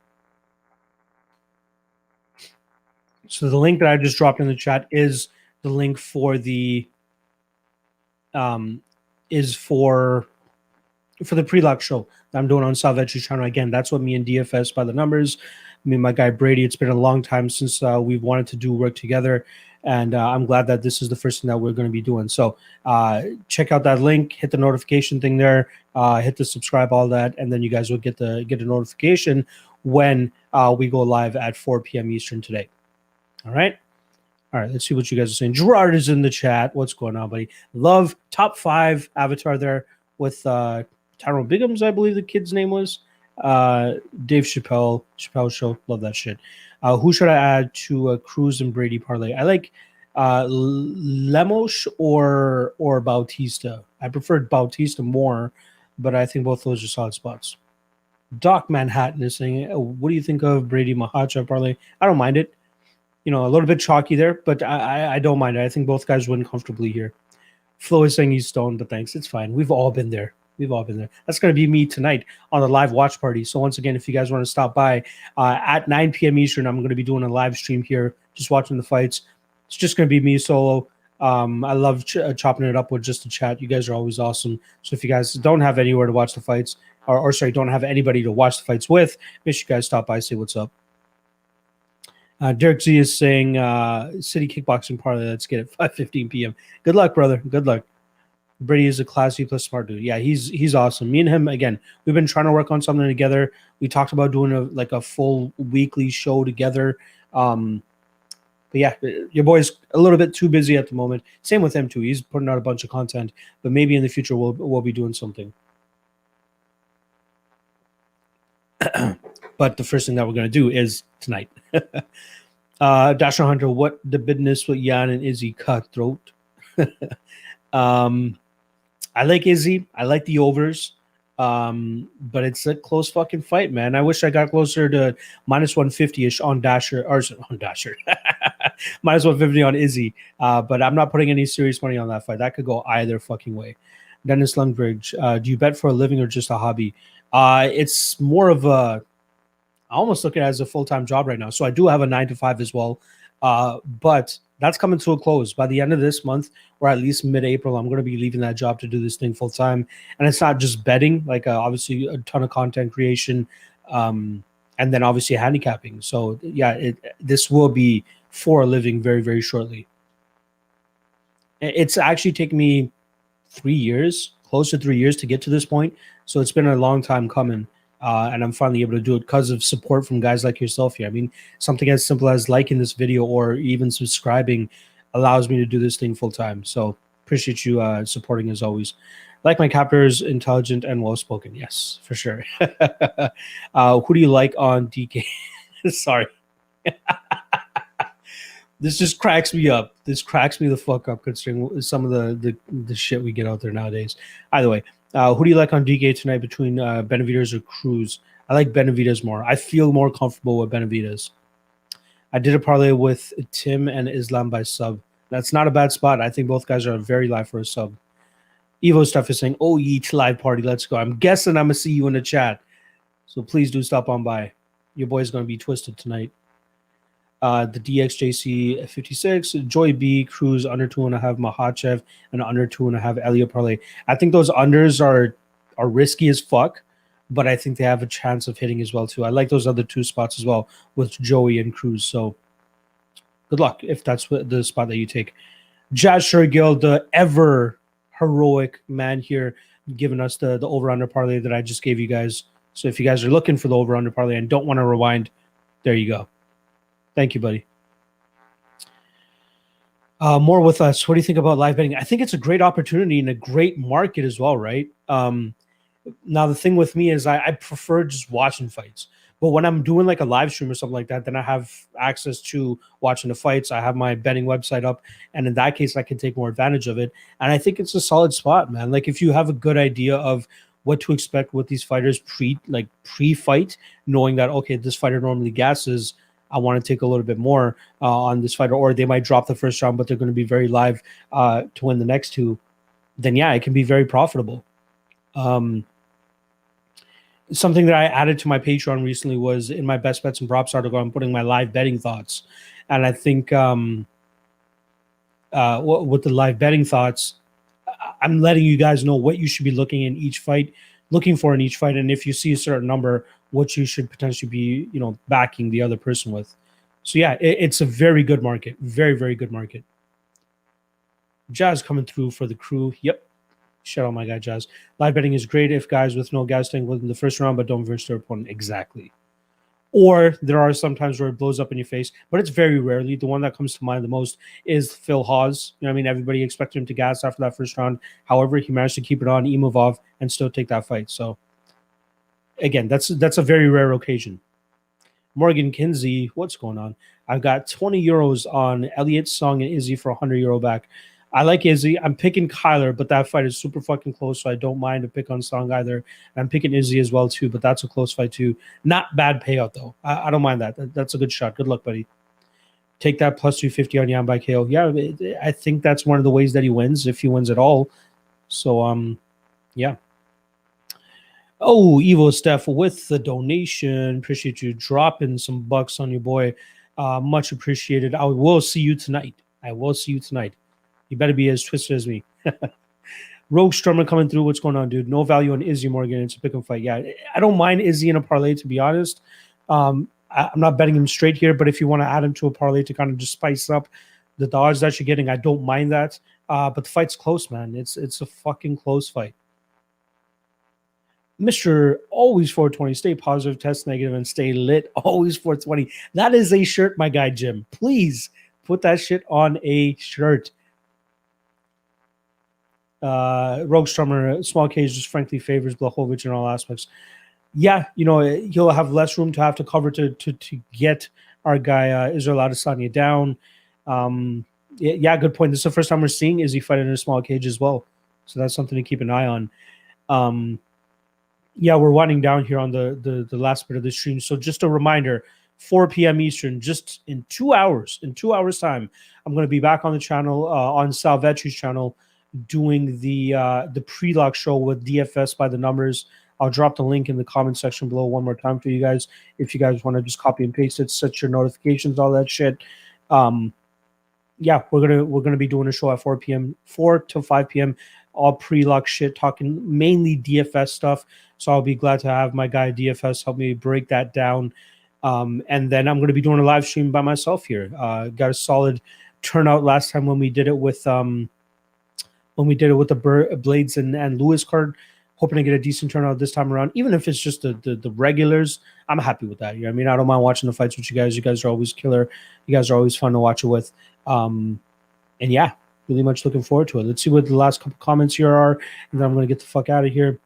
So the link that I just dropped in the chat is the link for the for the pre-lock show that I'm doing on Sal Vetri's channel. Again, that's what me and DFS by the numbers. Me and my guy Brady. It's been a long time since we've wanted to do work together, and I'm glad that this is the first thing that we're going to be doing. So check out that link, hit the notification thing there, hit the subscribe, all that, and then you guys will get a notification when we go live at 4 p.m. Eastern today. All right. Let's see what you guys are saying. Gerard is in the chat. What's going on, buddy? Love top 5 avatar there with Tyrone Biggums, I believe the kid's name was. Dave Chappelle show. Love that shit. Who should I add to Cruz and Brady parlay? I like Lemos or Bautista. I preferred Bautista more, but I think both those are solid spots. Doc Manhattan is saying, what do you think of Brady Mahacha parlay? I don't mind it. A little bit chalky there, but I don't mind it. I think both guys win comfortably here. Flo is saying he's stoned, but thanks. It's fine. We've all been there. That's going to be me tonight on the live watch party. So once again, if you guys want to stop by at 9 p.m. Eastern, I'm going to be doing a live stream here, just watching the fights. It's just going to be me solo. I love chopping it up with just a chat. You guys are always awesome. So if you guys don't have anywhere to watch the fights, or don't have anybody to watch the fights with, make sure you guys stop by, say what's up. Derek Z is saying City Kickboxing Parlay. Let's get it 5:15 p.m. Good luck, brother. Good luck. Brady is a classy plus smart dude. Yeah, he's awesome. Me and him, again, we've been trying to work on something together. We talked about doing a full weekly show together. But yeah, your boy's a little bit too busy at the moment. Same with him too. He's putting out a bunch of content, but maybe in the future we'll be doing something. But the first thing that we're gonna do is tonight. Dasher Hunter, what the business with Jan and Izzy cutthroat? I like Izzy. I like the overs. But it's a close fucking fight, man. I wish I got closer to minus 150-ish on Dasher. Minus 150 on Izzy. But I'm not putting any serious money on that fight. That could go either fucking way. Dennis Lundbridge, do you bet for a living or just a hobby? It's more of a... I almost look at it as a full-time job right now. So I do have a 9-to-5 as well. But that's coming to a close. By the end of this month, or at least mid-April, I'm going to be leaving that job to do this thing full-time. And it's not just betting, obviously a ton of content creation, and then obviously handicapping. So yeah, this will be for a living very, very shortly. It's actually taken me 3 years, close to 3 years to get to this point. So it's been a long time coming. And I'm finally able to do it because of support from guys like yourself here. I mean, something as simple as liking this video or even subscribing allows me to do this thing full time. So Appreciate you supporting as always. Like my captors, intelligent and well spoken. Yes, for sure. Who do you like on DK? Sorry. This just cracks me up. This cracks me the fuck up considering some of the shit we get out there nowadays. Either way, who do you like on DK tonight between Benavidez or Cruz? I like Benavidez more. I feel more comfortable with Benavidez. I did a parlay with Tim and Islam by sub. That's not a bad spot. I think both guys are very live for a sub. Evo stuff is saying, "Oh, yeet live party, let's go." I'm guessing I'm gonna see you in the chat, so please do stop on by. Your boy's gonna be twisted tonight. The DXJC 56, Joy B, Cruz under 2.5, Makhachev, and under 2.5, Elliott parlay. I think those unders are risky as fuck, but I think they have a chance of hitting as well too. I like those other two spots as well with Joey and Cruz. So good luck if that's the spot that you take. Jazz Shergill, the ever heroic man here, giving us the over-under parlay that I just gave you guys. So if you guys are looking for the over-under parlay and don't want to rewind, there you go. Thank you, buddy. More with us. What do you think about live betting? I think it's a great opportunity and a great market as well, right? Now, the thing with me is I prefer just watching fights. But when I'm doing like a live stream or something like that, then I have access to watching the fights. I have my betting website up. And in that case, I can take more advantage of it. And I think it's a solid spot, man. Like if you have a good idea of what to expect with these fighters pre-fight, knowing that, okay, this fighter normally gasses, I want to take a little bit more on this fighter, or they might drop the first round, but they're going to be very live to win the next two, then yeah, it can be very profitable. Something that I added to my Patreon recently was in my best bets and props article, I'm putting my live betting thoughts. And I think with the live betting thoughts, I'm letting you guys know what you should be looking for in each fight. And if you see a certain number, what you should potentially be, backing the other person with. So yeah, it's a very good market. Very, very good market. Jazz coming through for the crew. Yep. Shout out my guy, Jazz. Live betting is great if guys with no gas tank win the first round, but don't verse their opponent. Exactly. Or there are some times where it blows up in your face, but it's very rarely. The one that comes to mind the most is Phil Hawes. Everybody expected him to gas after that first round. However, he managed to keep it on Imavov and still take that fight. So again, that's a very rare occasion. Morgan Kinsey, what's going on? I've got 20 euros on Elliott, Song, and Izzy for 100 euro back. I like Izzy. I'm picking Kyler, but that fight is super fucking close, so I don't mind to pick on Song either. I'm picking Izzy as well, too, but that's a close fight, too. Not bad payout, though. I don't mind that. That's a good shot. Good luck, buddy. Take that plus 250 on Yan by KO. Yeah, I think that's one of the ways that he wins, if he wins at all. So, yeah. Oh, Evo Steph with the donation. Appreciate you dropping some bucks on your boy. Much appreciated. I will see you tonight. You better be as twisted as me. Rogue Strummer coming through. What's going on, dude? No value on Izzy Morgan. It's a pick and fight. Yeah, I don't mind Izzy in a parlay, to be honest. I'm not betting him straight here, but if you want to add him to a parlay to kind of just spice up the odds that you're getting, I don't mind that. But the fight's close, man. It's a fucking close fight. Mr. Always 420, stay positive, test negative, and stay lit. Always 420. That is a shirt, my guy, Jim. Please put that shit on a shirt. Rogue Strummer, small cage just frankly favors Blachowicz in all aspects. Yeah, he'll have less room to have to cover to get our guy Israel Adesanya down. Yeah, good point. This is the first time we're seeing Izzy fight in a small cage as well. So that's something to keep an eye on. Yeah, we're winding down here on the last bit of the stream. So just a reminder, 4 p.m. Eastern, just in 2 hours. In 2 hours' time, I'm going to be back on the channel, on Salvetri's channel, doing the pre-lock show with DFS by the numbers. I'll drop the link in the comment section below one more time for you guys. If you guys want to just copy and paste it, set your notifications, all that shit. Yeah, we're gonna be doing a show at 4 p.m., 4 to 5 p.m. all pre-lock shit, talking mainly DFS stuff. So I'll be glad to have my guy DFS help me break that down. And then I'm going to be doing a live stream by myself here. Got a solid turnout last time when we did it with the Blades and Lewis card. Hoping to get a decent turnout this time around, even if it's just the regulars. I'm happy with that. I don't mind watching the fights with you guys. You guys are always killer. You guys are always fun to watch it with. And yeah, really much looking forward to it. Let's see what the last couple comments here are, and then I'm going to get the fuck out of here.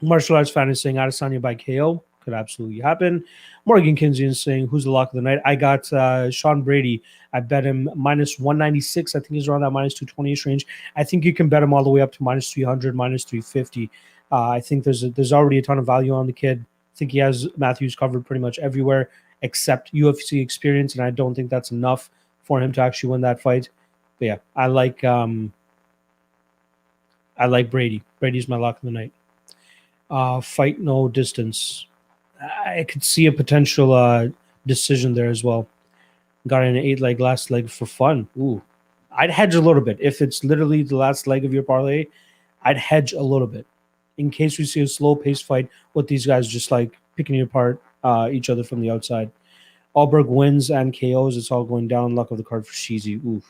Martial arts fan is saying Adesanya by KO. Could absolutely happen. Morgan Kinsey is saying, who's the lock of the night? I got Sean Brady. I bet him minus 196. I think he's around that minus 220-ish range. I think you can bet him all the way up to minus 300, minus 350. I think there's already a ton of value on the kid. I think he has Matthews covered pretty much everywhere except UFC experience, and I don't think that's enough for him to actually win that fight. But yeah, I like Brady. Brady's my lock of the night. Fight no distance. I could see a potential decision there as well. Got an 8-leg last leg for fun. Ooh, I'd hedge a little bit. If it's literally the last leg of your parlay, I'd hedge a little bit in case we see a slow-paced fight with these guys just like picking apart each other from the outside. Alberg wins and KOs. It's all going down. Luck of the card for Sheezy. Oof.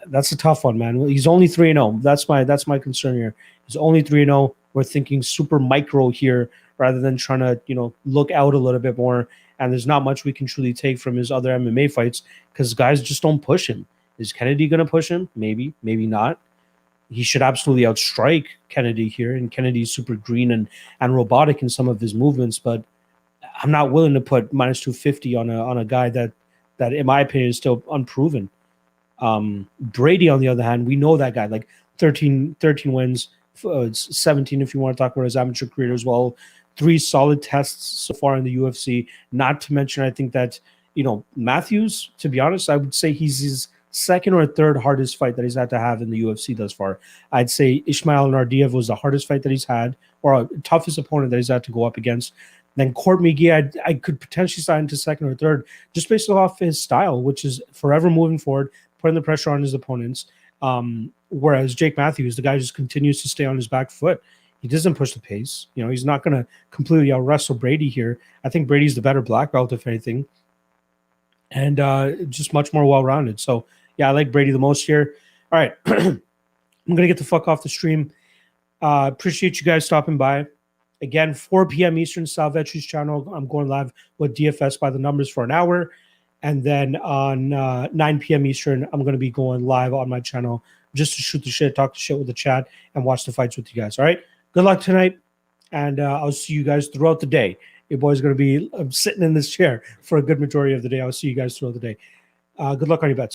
That's a tough one, man. He's only 3-0. That's my concern here. He's only 3-0. We're thinking super micro here rather than trying to, look out a little bit more. And there's not much we can truly take from his other MMA fights because guys just don't push him. Is Kennedy going to push him? Maybe, maybe not. He should absolutely outstrike Kennedy here. And Kennedy's super green and robotic in some of his movements. But I'm not willing to put minus 250 on a guy that in my opinion is still unproven. Brady, on the other hand, we know that guy, like 13 wins, 17 if you want to talk about his amateur career as well. 3 solid tests so far in the UFC. Not to mention, I think that, Matthews, to be honest, I would say he's his second or third hardest fight that he's had to have in the UFC thus far. I'd say Ismail Nardiev was the hardest fight that he's had, or toughest opponent that he's had to go up against. Then Court McGee, I could potentially sign into second or third, just based off his style, which is forever moving forward, putting the pressure on his opponents. Whereas Jake Matthews, the guy just continues to stay on his back foot. He doesn't push the pace. He's not going to completely out-wrestle Brady here. I think Brady's the better black belt, if anything. And just much more well-rounded. So, yeah, I like Brady the most here. All right. I'm going to get the fuck off the stream. Appreciate you guys stopping by. Again, 4 p.m. Eastern, Salvetri's channel. I'm going live with DFS by the numbers for an hour. And then on 9 p.m. Eastern, I'm going to be going live on my channel just to shoot the shit, talk the shit with the chat, and watch the fights with you guys. All right? Good luck tonight, and I'll see you guys throughout the day. Your boy's going to be sitting in this chair for a good majority of the day. I'll see you guys throughout the day. Good luck on your bets.